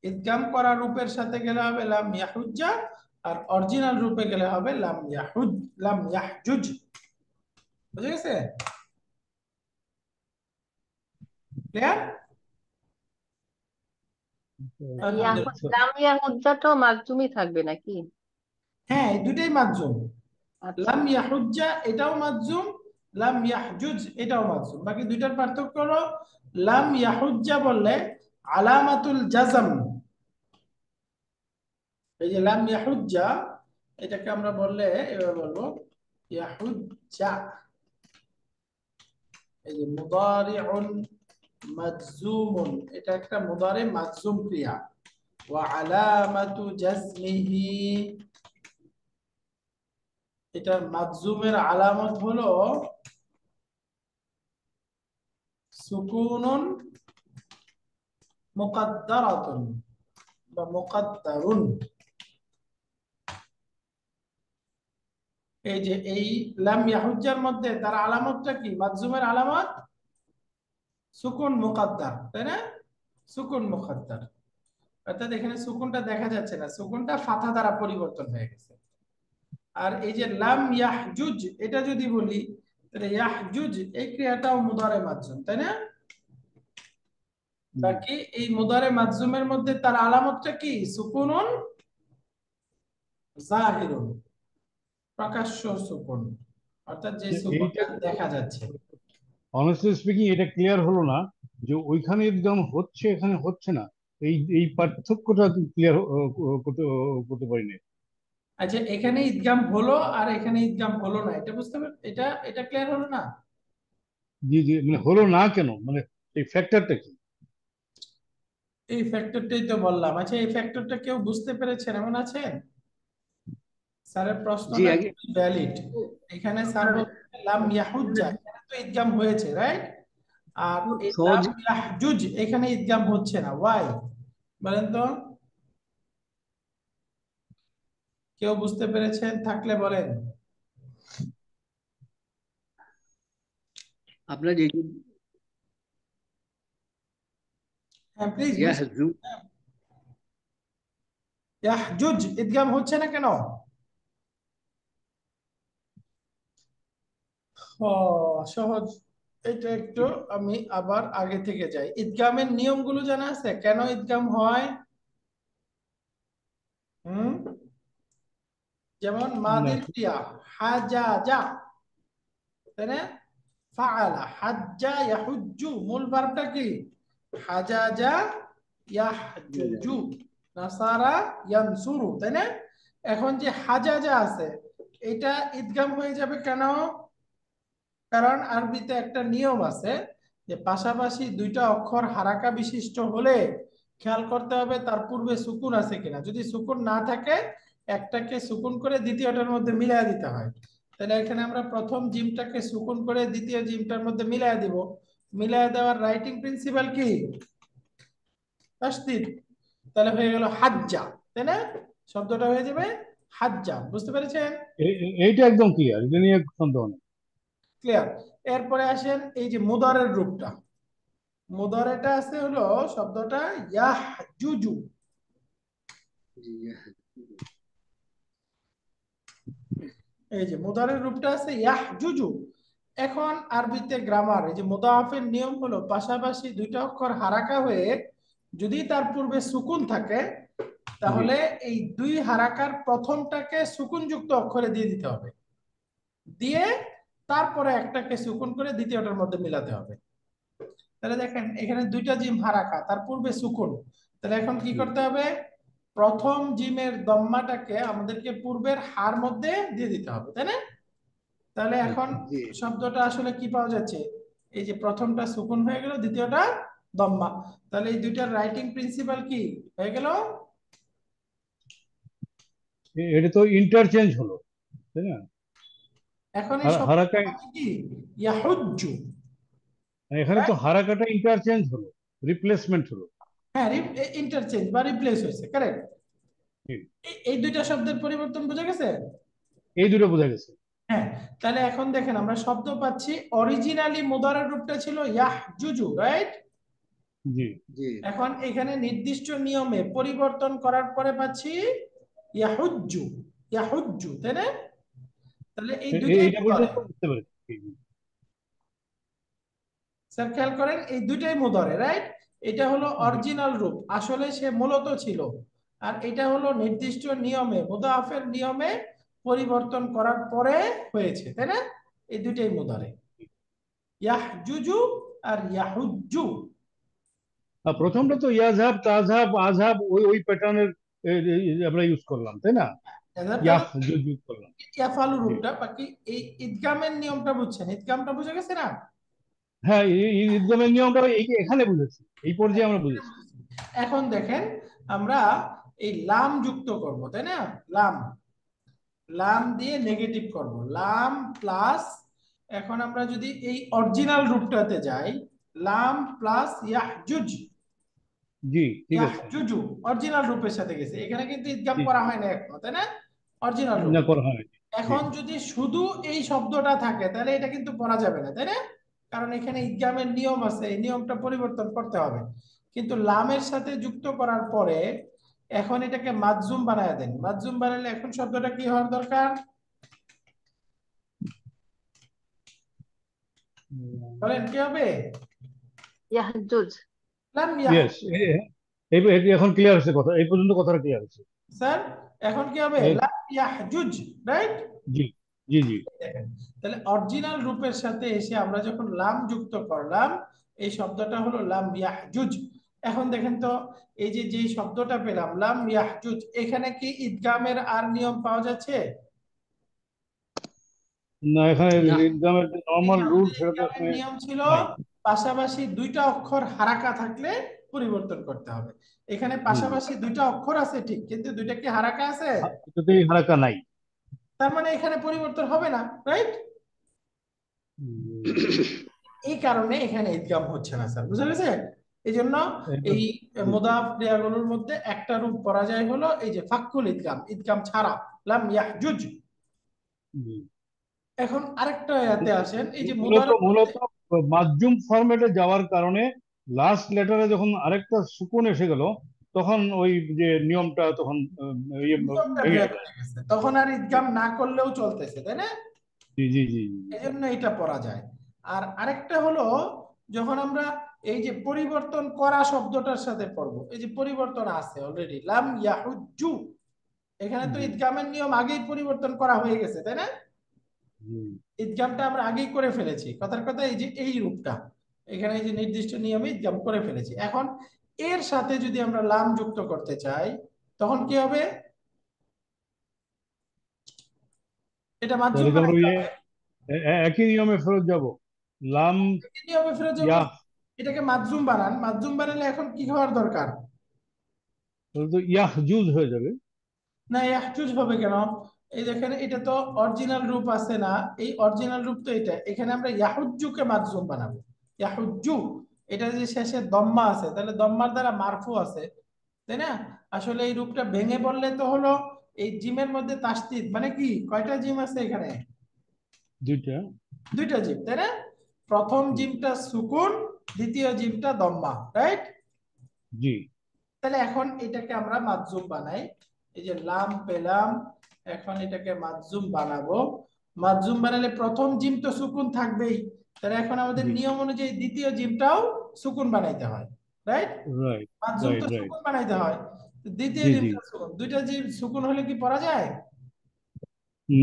Speaker 1: ইদগাম করা রূপের সাথে গেলে হবে লাম ইয়াহুজ্জা, আর অরিজিনাল রূপে গেলে হবে লাম ইয়াহুজ, লাম ইয়াহজুজ। বুঝে গেছে? ক্লিয়ার? আলহামদুলিল্লাহ।
Speaker 5: লাম ইয়াহুজ্জাটাও মাকজুমই থাকবে নাকি?
Speaker 1: হ্যাঁ, এই দুটাই মাজজুম।
Speaker 5: আচ্ছা।
Speaker 1: লাম ইয়াহুজ্জা এটাও মাজজুম, লাম ইয়াহজুজ এটাও মাজজুম। বাকি দুইটার পার্থক্য হলো লাম ইয়াহুজ্জা বললে আলামাতুল জাজম, এই যে লাম ইয়াহুজ্জা, এটাকে আমরা বললে এভাবে বলবো ইয়াহুজ্জা, এই যে মুদারিউন মাজজুমুন, এটা একটা মুদারি মাজজুম ক্রিয়া। ওয়া আলামাতু জাজমিহি, এটার মাজজুমের আলামত হলো সুকুনুন মুকাদ্দারাতুন বা মুকাদ্দারুন। এই যে এই লাম ইয়াহুজ্জার মধ্যে তার আলামতটা কি, মাজজুমের আলামত সুকুন মুকাদ্দার, তাই না? সুকুন মুকাদ্দার। অর্থাৎ এখানে সুকুনটা দেখা যাচ্ছে না, সুকুনটা ফাথা দ্বারা পরিবর্তন হয়ে গেছে। আর এই যে লাম ইয়াহজুজ, এটা যদি বলি তাহলে ইয়াহজুজ এই ক্রিয়াটাও মুদারে মাজজুম, তাই না? বাকি এই মুদারে মাজজুমের মধ্যে তার আলামতটা কি? সুকুনুন জাহিরুন, প্রকাশ্য সুকুন, অর্থাৎ যে
Speaker 3: এইটা
Speaker 1: সুকুনটা দেখা যাচ্ছে।
Speaker 3: অনেস্টলি স্পিকিং এটা ক্লিয়ার হলো না যে ওইখানে একদম হচ্ছে এখানে হচ্ছে না, এই এই পার্থক্যটা ক্লিয়ার করতে করতে পারিনি।
Speaker 1: আচ্ছা, এখানে ইদগাম হলো আর এখানে ইদগাম হলো না, এটা বুঝতে পার, এটা এটা ক্লিয়ার হলো না?
Speaker 3: জি জি, মানে হলো না কেন, মানে এই ফ্যাক্টরটা কি?
Speaker 1: এই ফ্যাক্টরটাই তো বললাম। আচ্ছা, এই ফ্যাক্টরটা কেউ বুঝতে পেরেছেন এমন আছেন? স্যারের
Speaker 4: জি
Speaker 1: প্রশ্নটা
Speaker 4: আগে
Speaker 1: ভ্যালিড। এখানে স্যার বলছে লাম ইয়াহুজ্জা, এখানে তো ইদগাম হয়েছে, রাইট? আর এই
Speaker 4: সহজ
Speaker 1: লাম ইয়াহজুজ এখানে ইদগাম হচ্ছে না, ওয়াই বলেন তো? কেউ বুঝতে পেরেছেন থাকলে বলেন।
Speaker 4: আপনার এই
Speaker 1: হ্যাঁ প্লিজ।
Speaker 4: ইয়াহজু
Speaker 1: ইয়াহজুজ ইদগাম হচ্ছে না কেন? ও সহজ, এটা একটু আমি আবার আগে থেকে যাই। ইদগামের নিয়মগুলো জানা আছে, কেন ইদগাম হয়? হুম, যেমন
Speaker 3: না,
Speaker 1: মাদির ক্রিয়া হাজাজা, তাই না? ফাআলা হাজ্জা ইয়াহুজ্জু, মূল ভার্বটা কি? হাজাজা ইয়াহজুজু, নাসারা ইয়ানসুরু, তাই না? এখন যে হাজাজা আছে এটা ইদগাম হয়ে যাবে কেন? কারণ আরবিতে একটা নিয়ম আছে যে পাশাপাশি দুইটা অক্ষর হারাকা বিশিষ্ট হলে খেয়াল করতে হবে তার পূর্বে সুকুন আছে কিনা। যদি সুকুন না থাকে একটাকে সুকুন করে দ্বিতীয়টার মধ্যে মিলাই দিতে হয়। তাহলে এখানে আমরা প্রথম জিমটাকে সুকুন করে দ্বিতীয় জিমটার মধ্যে মিলাই দিব। মিলাই দেওয়ার রাইটিং প্রিন্সিপাল কি? তাসদীদ। তাহলে হয়ে গেল হাজ্জা, তাই না? শব্দটা হয়ে যাবে হাজ্জা, বুঝতে পেরেছেন?
Speaker 3: এইটা একদম ক্লিয়ার, এটা নিয়ে সন্দেহ নেই।
Speaker 1: ক্লিয়ার। এরপরে আসেন এই যে মুদারের রূপটা। মুদারেটা আছে হলো শব্দটা ইয়াহজুজু। এই যে মুদারের রূপটা আছে ইয়াহজুজু। এখন আরবিতে গ্রামার, এই যে মুদাআফের নিয়ম হলো পাশাপাশি দুইটা অক্ষর হারাকা হয়ে যদি তার পূর্বে সুকুন থাকে তাহলে এই দুই হারাকার প্রথমটাকে সুকুনযুক্ত অক্ষরে দিয়ে দিতে হবে, দিয়ে তারপরে একটাকে সুকুন করে দ্বিতীয়টার মধ্যে মিলাতে হবে। তাহলে দেখেন এখানে দুইটা জিম হারাকা, তার পূর্বে সুকুন। তাহলে এখন কি করতে হবে? প্রথম জিমের দম্মাটাকে আমাদেরকে পূর্বের হার মধ্যে দিয়ে দিতে হবে, তাই না? তাহলে এখন শব্দটা আসলে কি পাওয়া যাচ্ছে? এই যে প্রথমটা সুকুন হয়ে গেল, দ্বিতীয়টা দম্মা। তাহলে এই দুইটার রাইটিং প্রিন্সিপাল কি হয়ে গেল?
Speaker 3: এটা তো ইন্টারচেঞ্জ হলো, তাই না?
Speaker 1: এখন এই শব্দটা
Speaker 3: হারাকায়,
Speaker 1: হবে কি? ইয়াহুজ্জু।
Speaker 3: এখানে তো হারাকাটা ইন্টারচেঞ্জ হলো, রিপ্লেসমেন্ট হলো।
Speaker 1: হ্যাঁ, ইন্টারচেঞ্জ বা রিপ্লেস হয়েছে, কারেক্ট।
Speaker 3: হুম,
Speaker 1: এই দুইটা শব্দের পরিবর্তন বোঝা গেছে?
Speaker 3: এই দুটো বোঝা গেছে।
Speaker 1: হ্যাঁ। তাহলে এখন দেখেন আমরা শব্দ পাচ্ছি, অরিজিনালি মুদারের রূপটা ছিল ইয়াহজুজু, রাইট?
Speaker 3: জি,
Speaker 1: এখন এখানে নির্দিষ্ট নিয়মে পরিবর্তন করার পরে পাচ্ছি ইয়াহুজ্জু, ইয়াহুজ্জু, তাই না? তাহলে এই দুইটাই
Speaker 3: এইটা
Speaker 1: মুদারে।
Speaker 3: পর্যন্ত বুঝতে পেরেছি।
Speaker 1: স্যার খেয়াল করেন এই দুইটাই মুদারে, রাইট? এটা হলো অরিজিনাল রূপ, আসলে সে মূলত ছিল। আর এটা হলো নির্দিষ্ট নিয়মে, মুদাআফের নিয়মে পরিবর্তন করার পরে হয়েছে, তাই না? এই দুইটাই মুদারে, ইয়াহজুজু আর ইয়াহুজ্জু।
Speaker 3: আর প্রথমটা তো ইয়াজহাব তাজহাব আজহাব, ওই ওই প্যাটার্নের আমরা ইউজ করলাম, তাই না? ইয়াহ ইউজ করলাম।
Speaker 1: ইয়াফালু
Speaker 3: জি।
Speaker 1: রূপটা, বাকি এই ইদগামের নিয়মটা বুঝছেন? ইদগামটা বুঝে গেছে না?
Speaker 3: হ্যাঁ, এই ইদগামের নিয়মটা এখানে বুঝেছি, এই পর্যায়ে আমরা বুঝেছি।
Speaker 1: এখন দেখেন আমরা এই লাম যুক্ত করব, তাই না? লাম, লাম দিয়ে নেগেটিভ করব, লাম প্লাস। এখন আমরা যদি এই অরিজিনাল রূপটাতে যাই, লাম প্লাস ইয়াহজুজ,
Speaker 3: জি, ঠিক আছে।
Speaker 1: ইয়াহজুজু অরিজিনাল রূপের সাথে গেছে। এখানে কিন্তু ইদগাম
Speaker 3: জি,
Speaker 1: করা হয় না এখনো, তাই না? অরিজিনাল রূপ।
Speaker 3: না করা হয়। জি,
Speaker 1: এখন যদি শুধু এই শব্দটা থাকে তাহলে এটা কিন্তু পড়া যাবে না, তাই না? কারণ এখানে ইদগামের নিয়ম আছে, এই নিয়মটা পরিবর্তন করতে হবে। কিন্তু লামের সাথে যুক্ত করার পরে এখন এটাকে মাজজুম বানায় দেন। মাজজুম বানালে এখন শব্দটা কি হওয়ার দরকার? বলেন কি হবে?
Speaker 5: ইয়াহজুজ।
Speaker 1: লাম
Speaker 3: ইয়েস, এখন ক্লিয়ার হচ্ছে কথা, এই পর্যন্ত কথাটা ক্লিয়ার হচ্ছে।
Speaker 1: স্যার এখন কি হবে?
Speaker 3: এই-
Speaker 1: লাম ইয়াহজুজ, রাইট?
Speaker 3: জি জি জি।
Speaker 1: দেখেন, তাহলে অরিজিনাল রূপের সাথে এসে আমরা যখন লাম যুক্ত করলাম, এই শব্দটা হলো লাম ইয়াহজুজ। এখন দেখেন তো, এই যে যেই শব্দটা পেলাম লাম ইয়াহজুজ, এখানে কি ইদগামের আর নিয়ম পাওয়া যাচ্ছে?
Speaker 3: না, এখানে
Speaker 4: না,
Speaker 3: ইদগামের যে
Speaker 1: এই
Speaker 3: নর্মাল
Speaker 1: যে
Speaker 3: রুল
Speaker 1: আমাদের
Speaker 3: সেটা তো
Speaker 1: ইদগামের
Speaker 3: এখানে
Speaker 1: নিয়ম ছিল
Speaker 3: নাই।
Speaker 1: পাশাপাশি দুইটা অক্ষর হারাকা থাকলে পরিবর্তন করতে হবে। এখানে
Speaker 3: হুম,
Speaker 1: পাশাপাশি দুইটা অক্ষর আছে ঠিক, কিন্তু দুইটা কি হারাকা আছে?
Speaker 3: এটাতেই হারাকা নাই।
Speaker 1: তার মানে এখানে পরিবর্তন হবে না, রাইট?
Speaker 3: হুম,
Speaker 1: এই কারণে এখানে ইদগাম হচ্ছে না স্যার, বুঝা গেছে? এই জন্য
Speaker 3: এবার-
Speaker 1: এই
Speaker 3: জি,
Speaker 1: মুদাফ ক্রিয়াগুলোর মধ্যে একটা রূপ করা যায় হলো এই যে ফাক্কুল ইদগাম, ইদগাম ছাড়া, লাম ইয়াহজুজ।
Speaker 3: জি।
Speaker 1: এখন আরেকটা আয়াতে আসেন, এই যে
Speaker 3: মূলত
Speaker 1: মুদারের মধ্যে
Speaker 3: মূলত মাধ্যম ফরম্যাটে যাওয়ার কারণে লাস্ট লেটারে যখন আরেকটা সুকুন এসে গেল, তখন ওই যে নিয়মটা তখন
Speaker 1: নিয়মটা
Speaker 3: ভেঙে
Speaker 1: ব্রেক
Speaker 3: যায়।
Speaker 1: হয়ে গেছে, তখন আর ইদগাম না করলেও চলতেছে, তাই না?
Speaker 3: জি জি জি জি।
Speaker 1: এই জন্য এটা পড়া যায়। আর আরেকটা হলো, যখন আমরা এই যে পরিবর্তন করা শব্দটার সাথে পড়বো, এই যে পরিবর্তন আছে অলরেডি লাম ইয়াহুজ্জু, এখানে তো
Speaker 3: জি
Speaker 1: ইদগামের নিয়ম আগেই পরিবর্তন করা হয়ে গেছে, তাই না?
Speaker 3: জি
Speaker 1: ইদগামটা আমরা আগেই করে ফেলেছি, কথার কথা এই যে এই রূপটা এখানে এই যে নির্দিষ্ট নিয়মে ইদগাম করে ফেলেছি। এখন এর সাথে যদি আমরা লাম যুক্ত করতে চাই, তখন কি হবে? এটা মাধ্যম
Speaker 3: তাহলে কি আমরা
Speaker 1: বানাইতে
Speaker 3: ওই
Speaker 1: হবে।
Speaker 3: একই নিয়মে ফেরত যাব? লাম
Speaker 1: কি নিয়মে ফেরত যাবো?
Speaker 3: ইয়াহ,
Speaker 1: এটাকে মাধ্যম বানান, মাধ্যম বানালে এখন কি হওয়ার দরকার?
Speaker 3: তাহলে তো ইয়াহজুজ হয়ে যাবে।
Speaker 1: না, ইয়াহজুজ হবে কেন? এই দেখেন, এটা তো অরিজিনাল রূপ আছে না? এই অরিজিনাল রূপ তো এটা, এখানে আমরা ইয়াহুজ্জুকে মাধ্যম বানাবো। ইয়াহুজ্জু, এটা যে শেষে দম্মা আছে, তাহলে দম্মার দ্বারা মারফু আছে, তাই না? আসলে এই রূপটা ভেঙে বললে তো হলো, এই জিমের মধ্যে তাসদিদ মানে কি, কয়টা জিম আছে এখানে?
Speaker 3: দুইটা।
Speaker 1: দুইটা জিম, তাই না? প্রথম
Speaker 3: হুম,
Speaker 1: জিমটা সুকুন, দ্বিতীয় জিমটা দম্মা, রাইট?
Speaker 3: জি
Speaker 1: তাহলে এখন এটাকে আমরা মাজজুম বানাই। এই যে লাম পেলাম, এখন এটাকে মাজজুম বানাবো। মাজজুম বানালে প্রথম জিম তো সুকুন থাকবেই, তাহলে এখন আমাদের
Speaker 3: জি।
Speaker 1: নিয়ম অনুযায়ী দ্বিতীয় জিমটাও সুকুন বানাইতে হয়, রাইট?
Speaker 3: রাইট
Speaker 1: মাজজুম
Speaker 3: রাইট
Speaker 1: তো
Speaker 3: রাইট।
Speaker 1: সুকুন বানাইতে হয়, তো দ্বিতীয়
Speaker 3: জি জি।
Speaker 1: জিমটা সুকুন, দুইটা জিম সুকুন হলে কি পড়া যায়?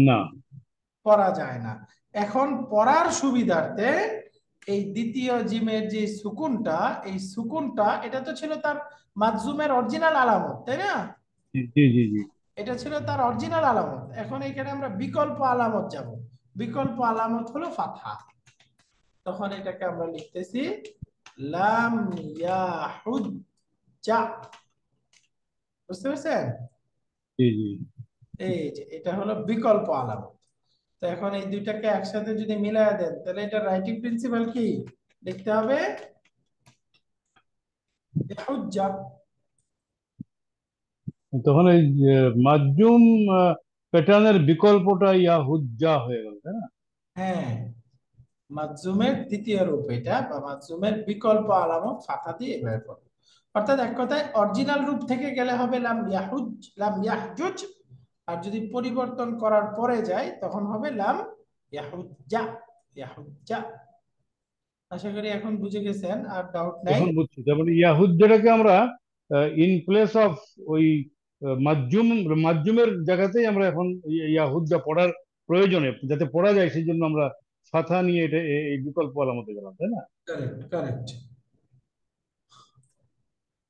Speaker 3: না।
Speaker 1: পড়া যায় না। এখন পড়ার সুবিধার্থে এই দ্বিতীয় জিমের যে সুকুনটা, এই সুকুনটা এটা তো ছিল তার মাজজুমের অরিজিনাল আলামত, তাই না?
Speaker 3: জি জি জি জি।
Speaker 1: এটা ছিল তার অরিজিনাল আলামত, এখন এখানে আমরা বিকল্প আলামত যাব। বিকল্প আলামত হলো ফাতহা। তখন এটাকে আমরা লিখতেছি লাম ইয়াহুজ্জা। বুঝতে পারছেন?
Speaker 3: জি জি।
Speaker 1: এই যে এটা হলো বিকল্প আলামত। তো এখন এই দুইটাকে একসাথে যদি মিলায় দেন, তাহলে এটা রাইটিং প্রিন্সিপাল কি লিখতে হবে? হুজ্জা।
Speaker 3: তখন এই মাজজুম প্যাটার্নের বিকল্পটা ইয়াহুজ্জা হয়ে গেল, তাই না?
Speaker 1: হ্যাঁ, মাজজুমের দ্বিতীয় রূপ এটা, বা মাজজুমের বিকল্প আলামত ফাথা দিয়ে এভাবে পড়ো। অর্থাৎ এক কথায় অরিজিনাল রূপ থেকে গেলে হবে লাম ইয়াহুজ, লাম ইয়াহজুজ। আর যদি পরিবর্তন করার পরে যায় তখন হবে লাম ইয়াহুজ্জা, ইয়াহুজ্জা। আশা করি এখন বুঝে গেছেন, আর ডাউট নাই।
Speaker 3: এখন বুঝছি, তার মানে ইয়াহুজ্জাটাকে আমরা ইন প্লেস অফ ওই মাজজুম, মাজজুমের জায়গাতেই আমরা এখন ইয়াহুজ্জা পড়ার প্রয়োজনে, যাতে পড়া যায় সেই জন্য আমরা ফাথা নিয়ে এটা এই বিকল্প আলামতে গেলাম, তাই না?
Speaker 1: Correct, correct.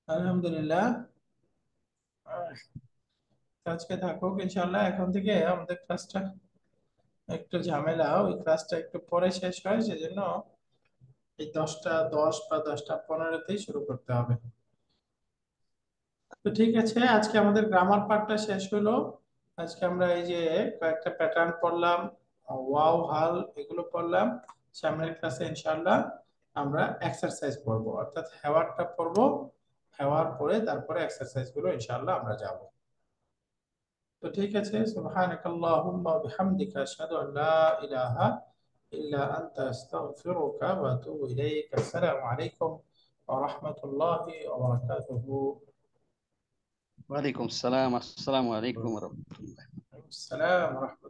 Speaker 1: আলহামদুলিল্লাহ। আহ, আজকে থাকুক ইনশাআল্লাহ। এখন থেকে আমাদের ক্লাসটা একটু ঝামেলা, ওই ক্লাসটা একটু পরে শেষ হয়, সেজন্য এই 10টা 10 বা 10টা 15তেই শুরু করতে হবে। তো ঠিক আছে, আজকে আমাদের গ্রামার পার্টটা শেষ হলো। আজকে আমরা এই যে কয়েকটা প্যাটার্ন পড়লাম, ওয়াও হাল এগুলো পড়লাম। সামনের ক্লাসে ইনশাআল্লাহ আমরা এক্সারসাইজ পড়বো, অর্থাৎ হেওয়ারটা পড়বো। হেওয়ার পরে তারপরে এক্সারসাইজ গুলো ইনশাআল্লাহ আমরা যাব। তো ঠিক আছে, সুবহানাকাল্লাহুম্মা ওয়া বিহামদিকা আশহাদু আল্লা ইলাহা ইল্লা আনতা আস্তাগফিরুকা ওয়া আতুবু ইলাইক। আসসালামু আলাইকুম ওয়া রাহমাতুল্লাহি ওয়া বারাকাতুহু।
Speaker 6: ওয়ালাইকুম আসসালাম। আসসালামু আলাইকুম ওয়া রাহমাতুল্লাহ।
Speaker 1: আসসালাম ওয়া রাহমাতুল্লাহ।